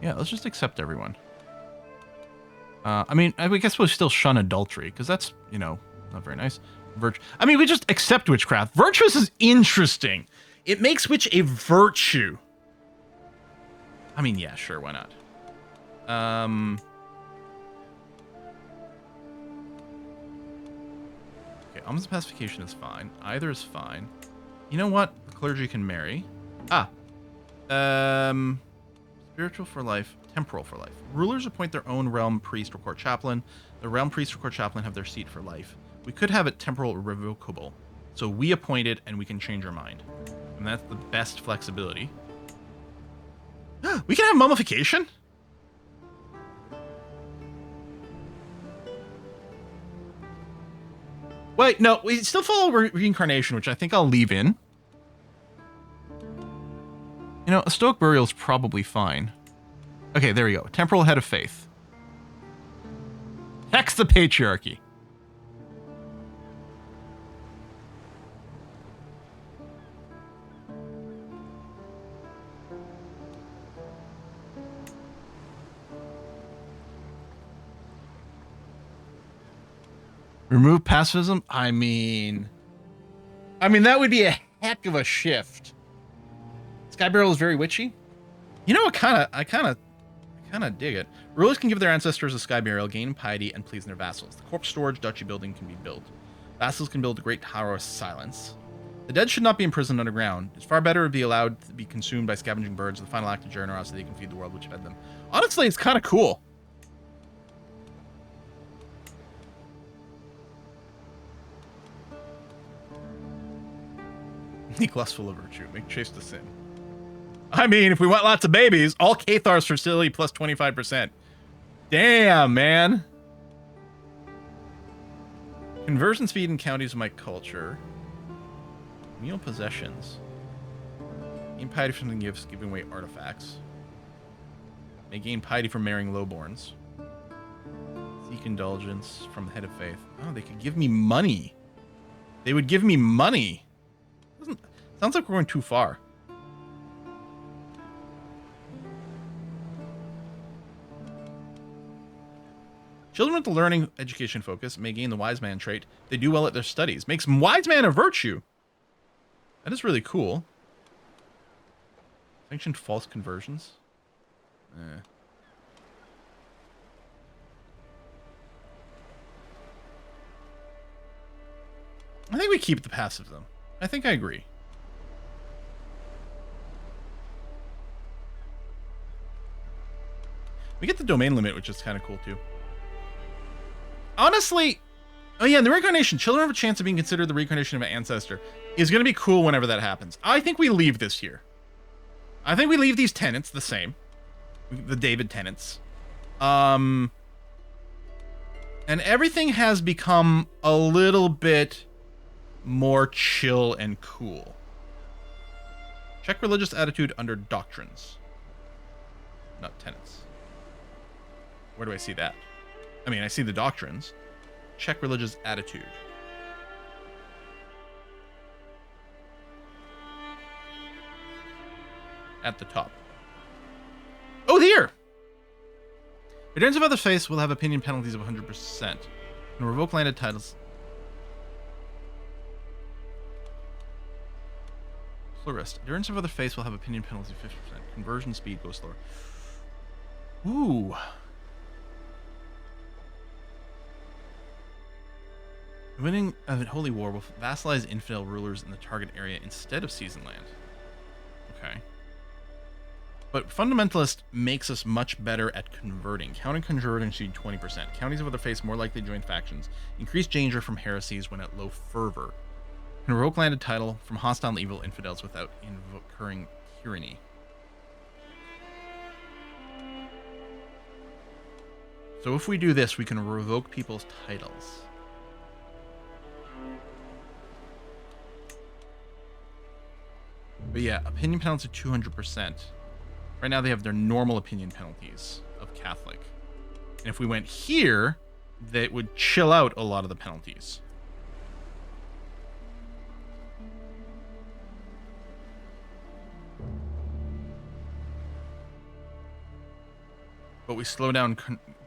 yeah, let's just accept everyone. I mean, I guess we'll still shun adultery, because that's, you know, not very nice. I mean, we just accept witchcraft. Virtuous is interesting. It makes witch a virtue. I mean, yeah, sure, why not? Okay, almost pacification is fine. Either is fine. You know what? The clergy can marry. Spiritual for life, temporal for life. Rulers appoint their own realm priest or court chaplain. The realm priest or court chaplain have their seat for life. We could have it temporal or revocable. So we appoint it and we can change our mind. And that's the best flexibility. We can have mummification? Wait, no, we still follow reincarnation, which I think I'll leave in. You know, a Stoic burial is probably fine. Okay, there we go. Temporal head of faith. Hex the patriarchy. Remove pacifism? I mean, that would be a heck of a shift. Sky Barrel is very witchy. You know what? I kind of dig it. Rulers can give their ancestors a Sky Burial, gain piety, and please their vassals. The corpse storage duchy building can be built. Vassals can build a great tower of silence. The dead should not be imprisoned underground. It's far better to be allowed to be consumed by scavenging birds, the final act of generosity, so they can feed the world which fed them. Honestly, it's kind of cool. Make lustful of virtue. Make chase to sin. I mean, if we want lots of babies, all Cathars fertility plus 25%. Damn, man. Conversion speed in counties of my culture. Meal possessions. Gain piety from the gifts, giving away artifacts. May gain piety from marrying lowborns. Seek indulgence from the head of faith. Oh, they could give me money. They would give me money. Sounds like we're going too far. Children with the learning education focus may gain the wise man trait. They do well at their studies. Makes wise man a virtue. That is really cool. Sanctioned false conversions. I think we keep the passive though. I think I agree. We get the domain limit, which is kind of cool, too. Honestly, oh yeah, the reincarnation. Children have a chance of being considered the reincarnation of an ancestor. Is going to be cool whenever that happens. I think we leave this here. I think we leave these tenants the same. The David tenants. And everything has become a little bit more chill and cool. Check religious attitude under doctrines. Not tenets. Where do I see that? I mean, I see the doctrines. Check religious attitude. At the top. Oh, here! Adherents of other faiths will have opinion penalties of 100%. And revoke landed titles. Florist. Adherents of other faiths will have opinion penalties of 50%. Conversion speed goes slower. Ooh. Winning of a holy war will vassalize infidel rulers in the target area instead of seasoned land. Okay. But fundamentalist makes us much better at converting. Counting converting speed 20%. Counties of other faiths more likely to join factions. Increased danger from heresies when at low fervor. Can revoke landed title from hostile and evil infidels without incurring tyranny. So if we do this, we can revoke people's titles. But yeah, opinion penalties are 200%. Right now they have their normal opinion penalties of Catholic. And if we went here, that would chill out a lot of the penalties. But we slow down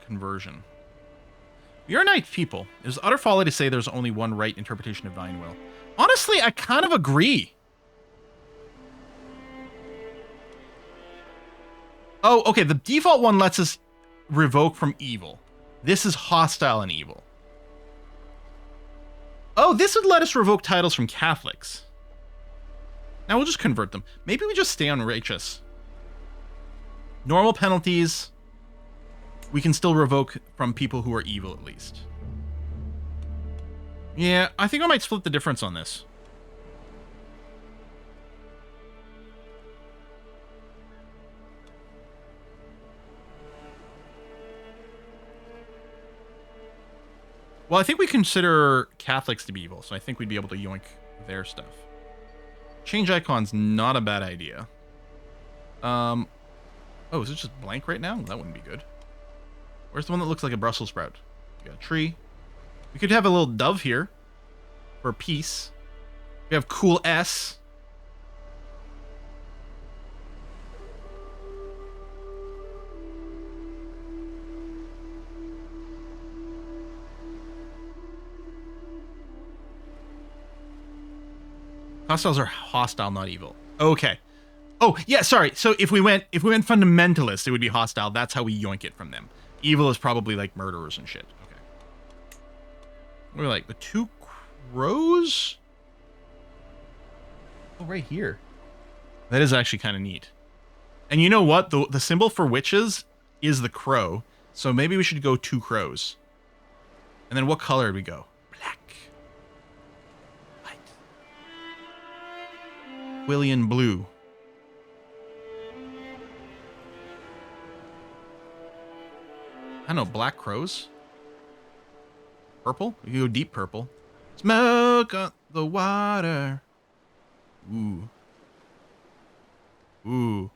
conversion. We are nice people. It is utter folly to say there's only one right interpretation of divine will. Honestly, I kind of agree. Oh, okay, the default one lets us revoke from evil. This is hostile and evil. Oh, this would let us revoke titles from Catholics. Now we'll just convert them. Maybe we just stay on righteous. Normal penalties, we can still revoke from people who are evil at least. Yeah, I think I might split the difference on this. Well, I think we consider Catholics to be evil, so I think we'd be able to yoink their stuff. Change icon's not a bad idea. Oh, is it just blank right now? That wouldn't be good. Where's the one that looks like a Brussels sprout? We got a tree. We could have a little dove here for peace. We have cool S. Hostiles are hostile, not evil. Okay. Oh, yeah, sorry. So if we went fundamentalist, it would be hostile. That's how we yoink it from them. Evil is probably like murderers and shit. Okay. We're like the 2 crows? Oh, right here. That is actually kind of neat. And you know what? The symbol for witches is the crow. So maybe we should go 2 crows. And then what color did we go? Black. White. William blue. I don't know, black crows? Purple? We can go deep purple. Smoke on the water. Ooh. Ooh.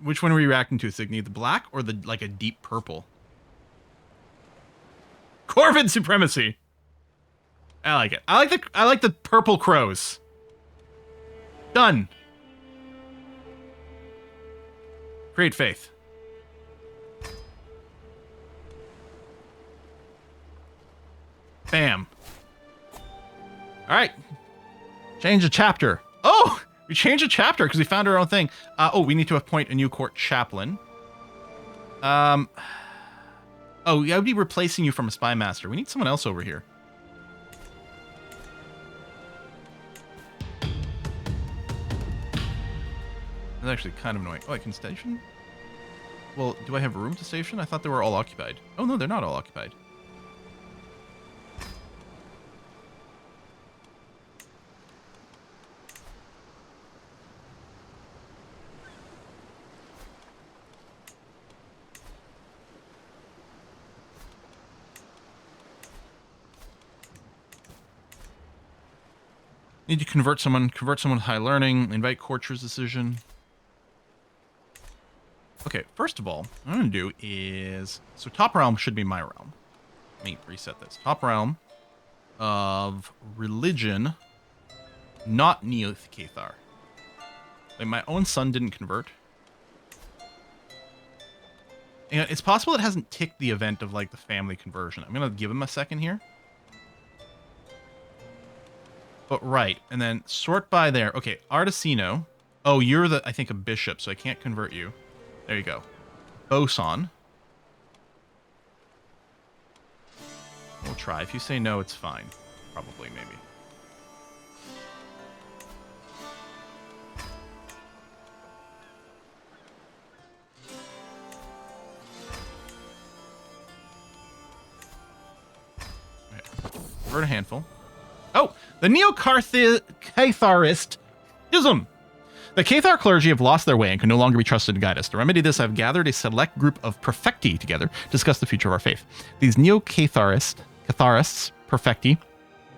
Which one are we reacting to, Signy? The black or the like a deep purple? Corvid supremacy. I like it. I like the purple crows. Done. Create faith. Bam. All right. Change the chapter. Oh, we changed the chapter because we found our own thing. Oh, we need to appoint a new court chaplain. Oh, yeah, I would be replacing you from a spy master. We need someone else over here. That's actually kind of annoying. Oh, I can station? Well, do I have room to station? I thought they were all occupied. Oh, no, they're not all occupied. Need to convert someone with high learning, invite courtier's decision. Okay, first of all, what I'm going to do is... So top realm should be my realm. Let me reset this. Top realm of religion, not Neo-Cathar. Like, my own son didn't convert. And it's possible it hasn't ticked the event of, like, the family conversion. I'm going to give him a second here. But right, and then sort by there. Okay, Artesino. Oh, you're I think a bishop, so I can't convert you. There you go. Boson. We'll try. If you say no, it's fine. Probably, maybe. Okay. Convert a handful. Oh, the Neo-Catharist ism. The Cathar clergy have lost their way and can no longer be trusted to guide us. To remedy this, I've gathered a select group of perfecti together to discuss the future of our faith. These Neo-Catharists, perfecti,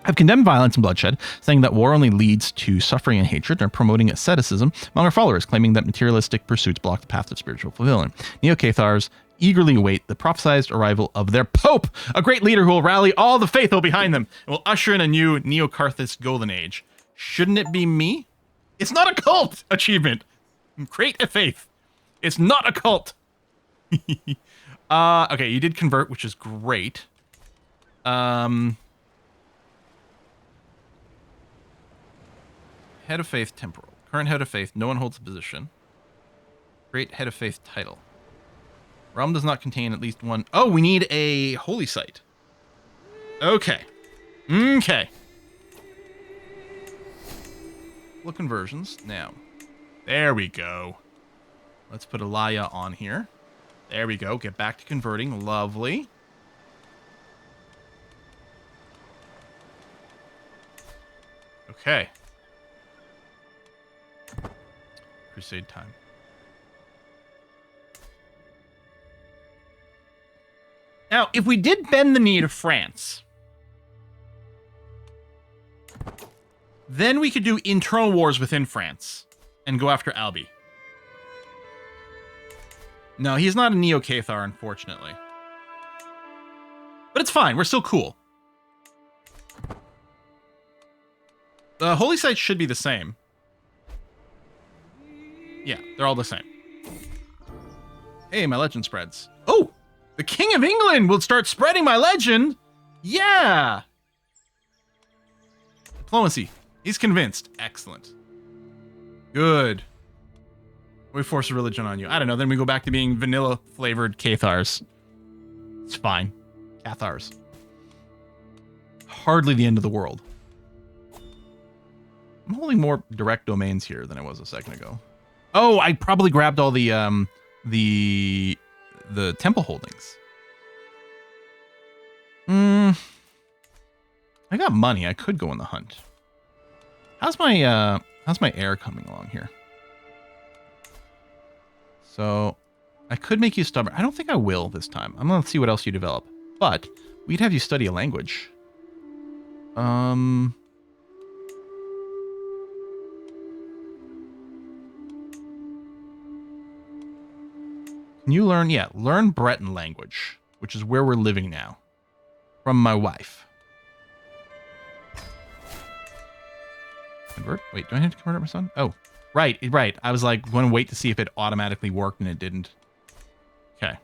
have condemned violence and bloodshed, saying that war only leads to suffering and hatred, and are promoting asceticism among our followers, claiming that materialistic pursuits block the path to spiritual fulfillment. Neo-Cathars eagerly await the prophesied arrival of their Pope, a great leader who will rally all the faithful behind them and will usher in a new Neo-Carthist golden age. Shouldn't it be me? It's not a cult achievement. Create a faith. It's not a cult. Okay, you did convert, which is great. Head of faith temporal. Current head of faith, no one holds a position. Create head of faith title. Realm does not contain at least one. Oh, we need a holy site. Okay. Okay. Full conversions. Now. There we go. Let's put Alaya on here. There we go. Get back to converting. Lovely. Okay. Crusade time. Now, if we did bend the knee to France, then we could do internal wars within France and go after Albi. No, he's not a Neo-Cathar, unfortunately. But it's fine. We're still cool. The holy sites should be the same. Yeah, they're all the same. Hey, my legend spreads. Oh! The King of England will start spreading my legend! Yeah! Diplomacy. He's convinced. Excellent. Good. We force a religion on you. I don't know, then we go back to being vanilla-flavored Cathars. It's fine. Cathars. Hardly the end of the world. I'm holding more direct domains here than I was a second ago. Oh, I probably grabbed all the temple holdings. I got money. I could go on the hunt. How's my heir coming along here? So I could make you stubborn. I don't think I will this time. I'm gonna see what else you develop. But we'd have you study a language. Can you learn? Yeah, learn Breton language, which is where we're living now. From my wife. Convert? Wait, do I have to convert my son? Oh, right. I was like, going to wait to see if it automatically worked, and it didn't. Okay.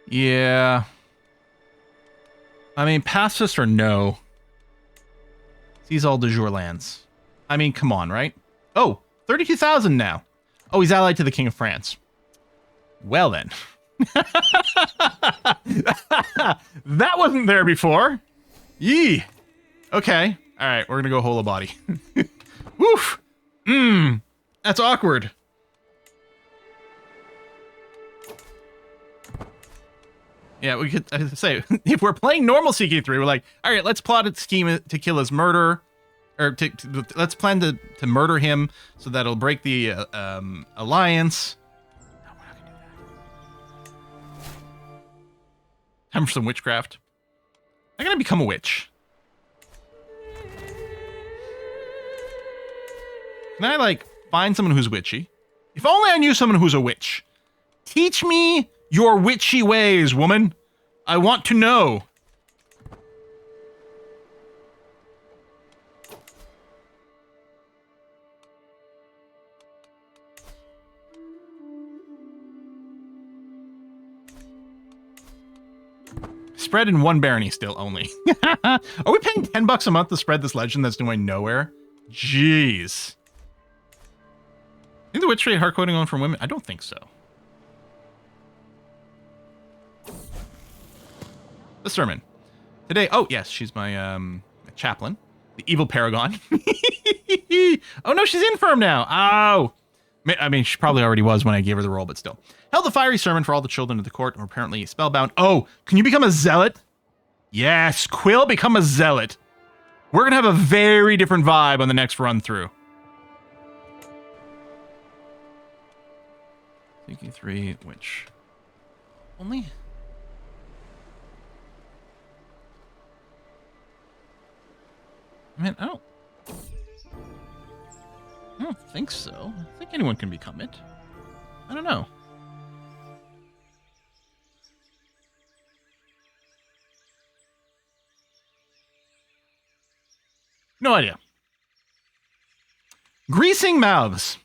Yeah. I mean, pacifist or no. These all de jure lands. I mean, come on, right? Oh, 32,000 now. Oh, he's allied to the King of France. Well then. That wasn't there before. Yee. Okay. All right, we're going to go whole body. Woof. That's awkward. Yeah, we could say, if we're playing normal CK3, we're like, all right, let's plot a scheme to kill his murder. Or let's plan to murder him so that it'll break the alliance. No, we're not gonna do that. Time for some witchcraft. I'm gonna become a witch. Can I, like, find someone who's witchy? If only I knew someone who's a witch. Teach me your witchy ways, woman. I want to know. Spread in one barony still only. Are we paying $10 a month to spread this legend that's going nowhere? Jeez. Think the witch rate hard coding on from women? I don't think so. The sermon. Today, oh yes, she's my chaplain. The evil paragon. Oh no, she's infirm now. Oh. I mean, she probably already was when I gave her the role, but still. Held a fiery sermon for all the children of the court who are apparently spellbound. Oh, can you become a zealot? Yes, Quill, become a zealot. We're going to have a very different vibe on the next run through. CK3, which... Only... Man, I don't think so. I think anyone can become it. I don't know. No idea. Greasing mouths.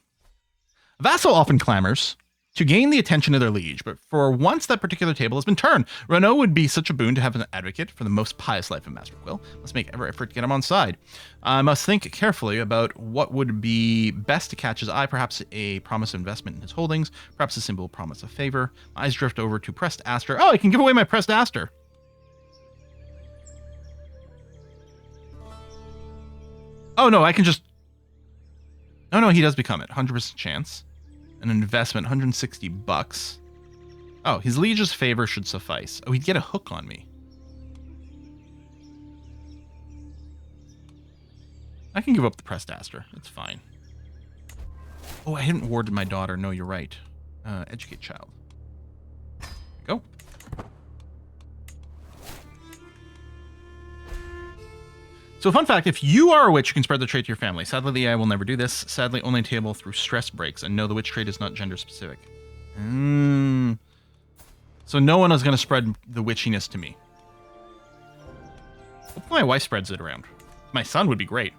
Vassal often clamors to gain the attention of their liege, but for once that particular table has been turned. Renault would be such a boon to have an advocate for the most pious life of Master Quill. Must make every effort to get him on side. I must think carefully about what would be best to catch his eye, perhaps a promise of investment in his holdings, perhaps a simple promise of favor. My eyes drift over to Pressed Aster. Oh, I can give away my Pressed Aster. Oh, no, I can just... Oh, no, he does become it. 100% chance. An investment, 160 bucks. Oh, his liege's favor should suffice. Oh, he'd get a hook on me. I can give up the pressed aster. It's fine. Oh, I hadn't warded my daughter. No, you're right. Educate child. Go. So, fun fact, if you are a witch, you can spread the trait to your family. Sadly, the AI will never do this. Sadly, only table through stress breaks. And no, the witch trait is not gender specific. So no one is going to spread the witchiness to me. Hopefully my wife spreads it around. My son would be great.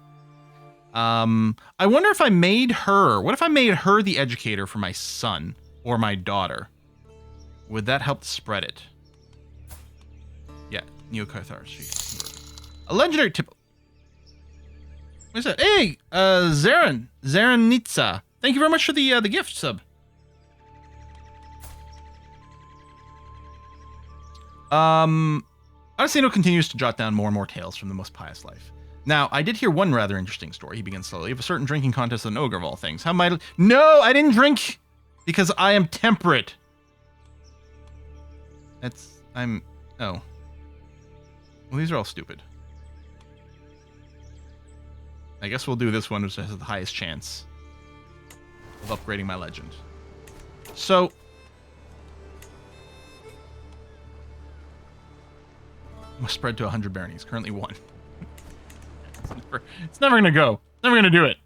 I wonder if I made her... What if I made her the educator for my son or my daughter? Would that help spread it? Yeah, Cathars. A legendary tip... What is that? Hey, Zaranitsa. Thank you very much for the gift sub. Arsenio continues to jot down more and more tales from the most pious life. Now, I did hear one rather interesting story. He begins slowly. Of a certain drinking contest with an ogre of all things. How might... No, I didn't drink because I am temperate. Oh. Well, these are all stupid. I guess we'll do this one, which has the highest chance of upgrading my legend. So... I'm spread to 100 baronies. Currently 1. It's never gonna go. Never gonna do it.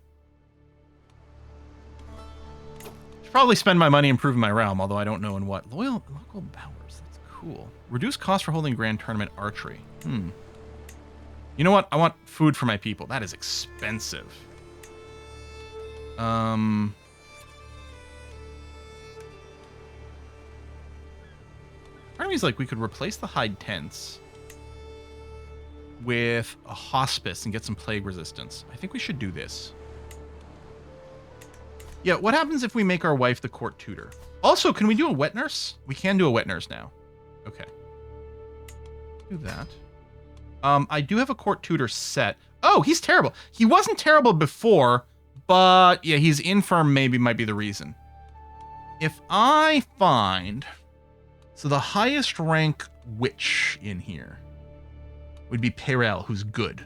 Should probably spend my money improving my realm, although I don't know in what. Local bowers. That's cool. Reduce cost for holding grand tournament archery. You know what? I want food for my people. That is expensive. Part of me is like we could replace the hide tents with a hospice and get some plague resistance. I think we should do this. Yeah, what happens if we make our wife the court tutor? Also, can we do a wet nurse? We can do a wet nurse now. Okay. Do that. I do have a court tutor set. Oh, he's terrible. He wasn't terrible before, but yeah, he's infirm maybe might be the reason. If I find... So the highest rank witch in here would be Perel, who's good.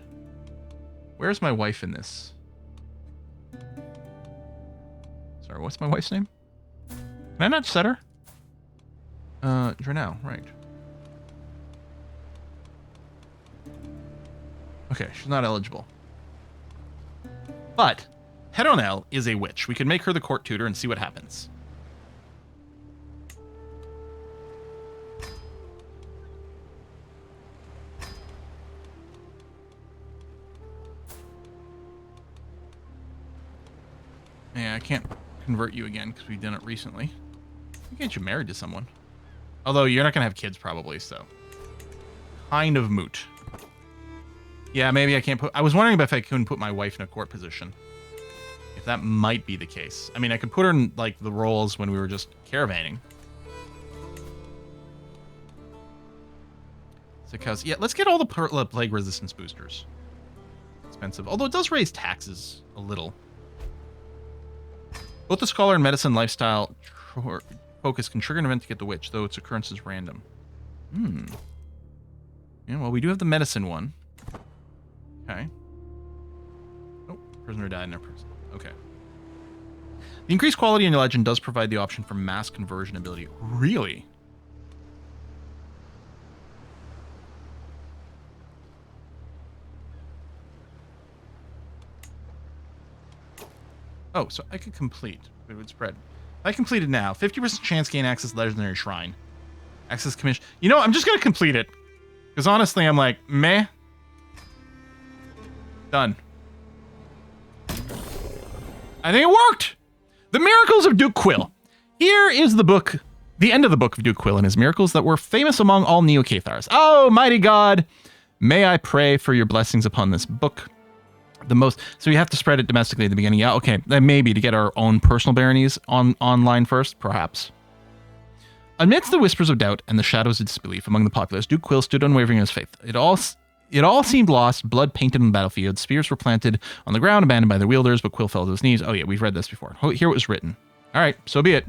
Where's my wife in this? Sorry, what's my wife's name? Can I not set her? Drenell, right. Okay, she's not eligible. But Peronel is a witch. We could make her the court tutor and see what happens. Yeah, I can't convert you again because we've done it recently. We can get you married to someone. Although you're not going to have kids probably, so. Kind of moot. Yeah, maybe I can't put... I was wondering if I couldn't put my wife in a court position. If that might be the case. I mean, I could put her in, like, the roles when we were just caravanning. Yeah, let's get all the plague resistance boosters. Expensive. Although it does raise taxes a little. Both the scholar and medicine lifestyle focus can trigger an event to get the witch, though its occurrence is random. Yeah, well, we do have the medicine one. Okay. Oh, prisoner died in a prison. Okay. The increased quality in your legend does provide the option for mass conversion ability. Really? Oh, so I could complete. It would spread. I completed now. 50% chance gain access to legendary shrine. Access commission. You know, I'm just going to complete it. Because honestly, I'm like, meh. Done. I think it worked. The Miracles of Duke Quill. Here is the book, the end of the book of Duke Quill and his miracles that were famous among all Neo-Cathars. Oh, mighty God, may I pray for your blessings upon this book. So you have to spread it domestically at the beginning. Yeah, okay, maybe to get our own personal baronies online first, perhaps. Amidst the whispers of doubt and the shadows of disbelief among the populace, Duke Quill stood unwavering in his faith. It all seemed lost, blood painted on the battlefield. Spears were planted on the ground, abandoned by their wielders, but Quill fell to his knees. Oh yeah, we've read this before. Here it was written. All right, so be it.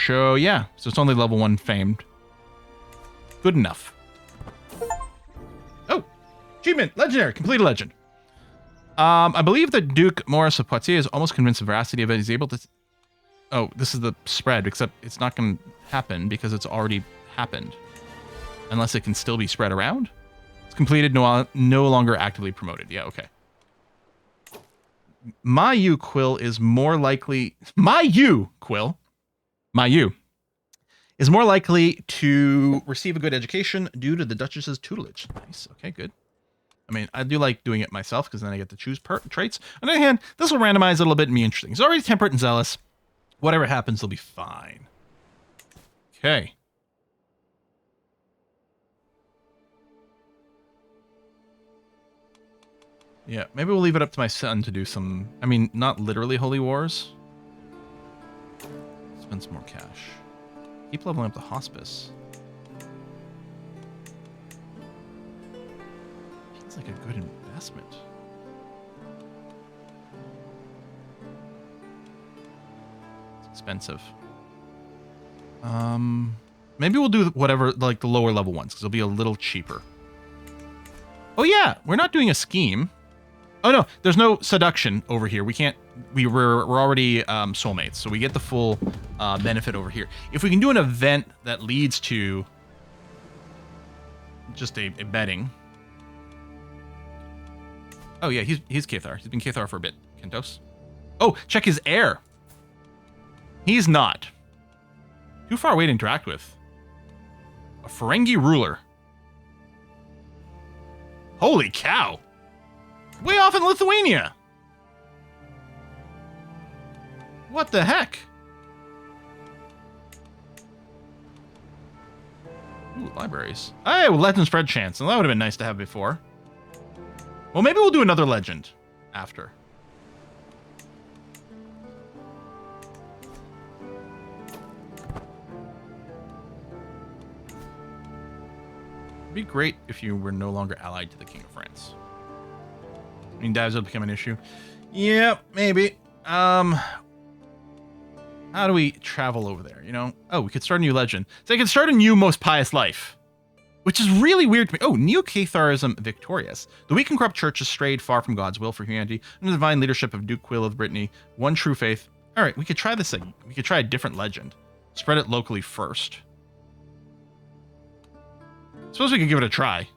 So yeah, so it's only level 1 famed. Good enough. Oh, achievement, legendary, complete a legend. I believe that Duke Maurice of Poitiers is almost convinced of the veracity of it. He's able to... Oh, this is the spread, except it's not going to happen because it's already happened. Unless it can still be spread around. It's completed, no longer actively promoted. Yeah, okay. My you, Quill, is more likely... My you, Quill. My you is more likely to receive a good education due to the Duchess's tutelage. Nice. Okay, good. I mean, I do like doing it myself because then I get to choose traits. On the other hand, this will randomize a little bit and be interesting. He's already temperate and zealous. Whatever happens, he'll be fine. Okay. Yeah, maybe we'll leave it up to my son to do some... I mean, not literally holy wars. Spend some more cash. Keep leveling up the hospice. Seems like a good investment. It's expensive. Maybe we'll do whatever, like the lower level ones, because they'll be a little cheaper. Oh yeah, we're not doing a scheme. Oh no, there's no seduction over here. We can't. We're already soulmates, so we get the full benefit over here. If we can do an event that leads to just a betting. Oh yeah, he's Cathar. He's been Cathar for a bit. Kentos. Oh, check his heir. He's not. Too far away to interact with. A Ferengi ruler. Holy cow. Way off in Lithuania. What the heck? Ooh, libraries. Hey, well, legend spread chance. Well, that would have been nice to have before. Well, maybe we'll do another legend after. It'd be great if you were no longer allied to the King of France. I mean, dives will become an issue. Yep, maybe. How do we travel over there, you know? Oh, we could start a new legend. So I could start a new most pious life. Which is really weird to me. Oh, Neo-Catharism victorious. The weak and corrupt church has strayed far from God's will for humanity. Under the divine leadership of Duke Quill of Brittany, one true faith. All right, we could try this thing. We could try a different legend. Spread it locally first. Suppose we could give it a try.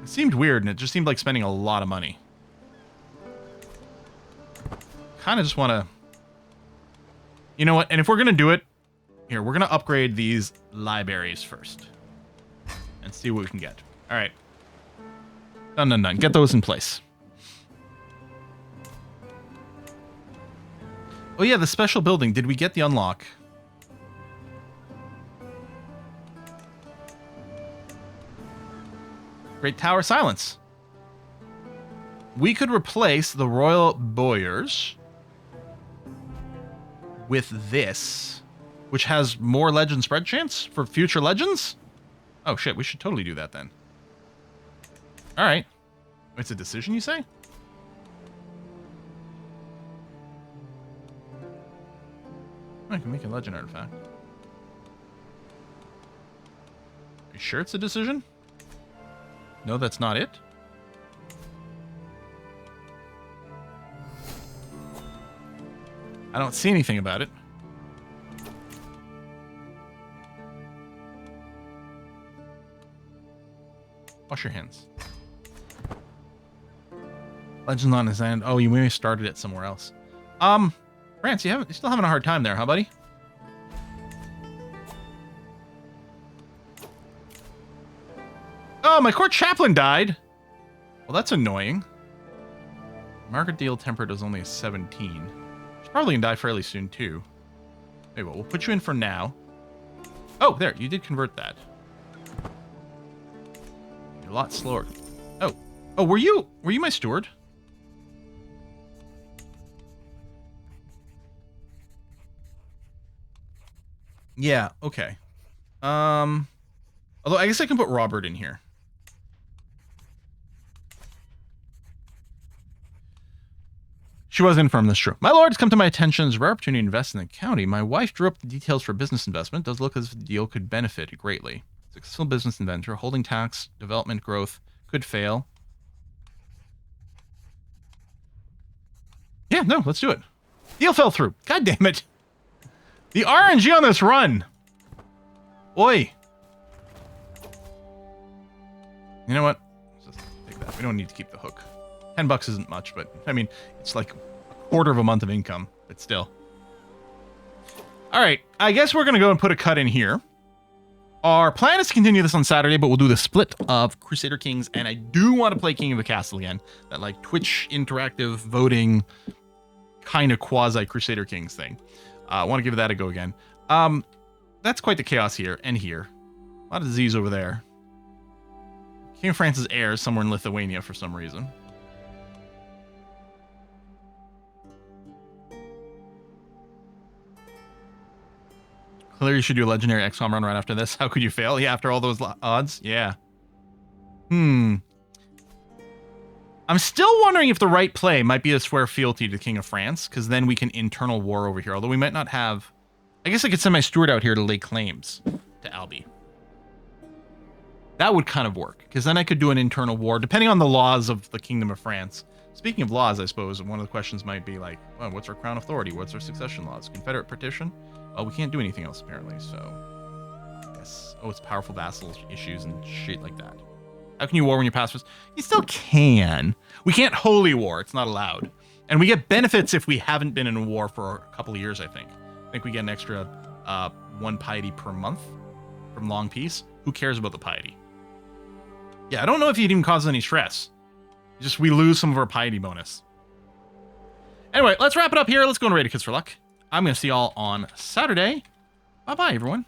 It seemed weird, and it just seemed like spending a lot of money. Kind of just want to... You know what? And if we're going to do it, here, we're going to upgrade these libraries first. And see what we can get. All right. Done. Get those in place. Oh yeah, the special building. Did we get the unlock? Great Tower Silence. We could replace the Royal Boyars with this, which has more legend spread chance for future legends. Oh shit, we should totally do that then. All right. It's a decision, you say? I can make a legend artifact. Are you sure it's a decision? No, that's not it. I don't see anything about it. Wash your hands. Legend on his end. Oh, you maybe started it somewhere else. France, you're still having a hard time there, huh, buddy? Oh, my court chaplain died. Well, that's annoying. Margaret Deal Temperate is only a 17. She's probably gonna die fairly soon, too. Maybe we'll put you in for now. Oh, there, you did convert that. You're a lot slower. Oh, were you my steward? Yeah, okay. Although I guess I can put Robert in here. She was infirm, that's true. My lord, has come to my attention as a rare opportunity to invest in the county. My wife drew up the details for business investment. It does look as if the deal could benefit greatly. Successful business inventor, holding tax, development growth, could fail. Yeah, no, let's do it. Deal fell through. God damn it. The RNG on this run. Oi. You know what? Let's just take that. We don't need to keep the hook. $10 isn't much, but I mean, it's like a quarter of a month of income, but still. All right, I guess we're going to go and put a cut in here. Our plan is to continue this on Saturday, but we'll do the split of Crusader Kings, and I do want to play King of the Castle again. That like Twitch interactive voting kind of quasi Crusader Kings thing. I want to give that a go again. That's quite the chaos here and here. A lot of disease over there. King of France's heir is somewhere in Lithuania for some reason. Clearly, you should do a legendary XCOM run right after this. How could you fail? Yeah, after all those odds? Yeah. I'm still wondering if the right play might be to swear fealty to the King of France, because then we can internal war over here. Although we might not have... I guess I could send my steward out here to lay claims to Albi. That would kind of work, because then I could do an internal war, depending on the laws of the Kingdom of France. Speaking of laws, I suppose, one of the questions might be like, well, what's our crown authority? What's our succession laws? Confederate partition? Well, we can't do anything else, apparently, so... Yes. Oh, it's powerful vassal issues and shit like that. How can you war when you're pacifist? You still can. We can't holy war. It's not allowed. And we get benefits if we haven't been in a war for a couple of years, I think. I think we get an extra 1 piety per month from long peace. Who cares about the piety? Yeah, I don't know if it even causes any stress. Just we lose some of our piety bonus. Anyway, let's wrap it up here. Let's go and raid a Kiss for Luck. I'm going to see y'all on Saturday. Bye-bye, everyone.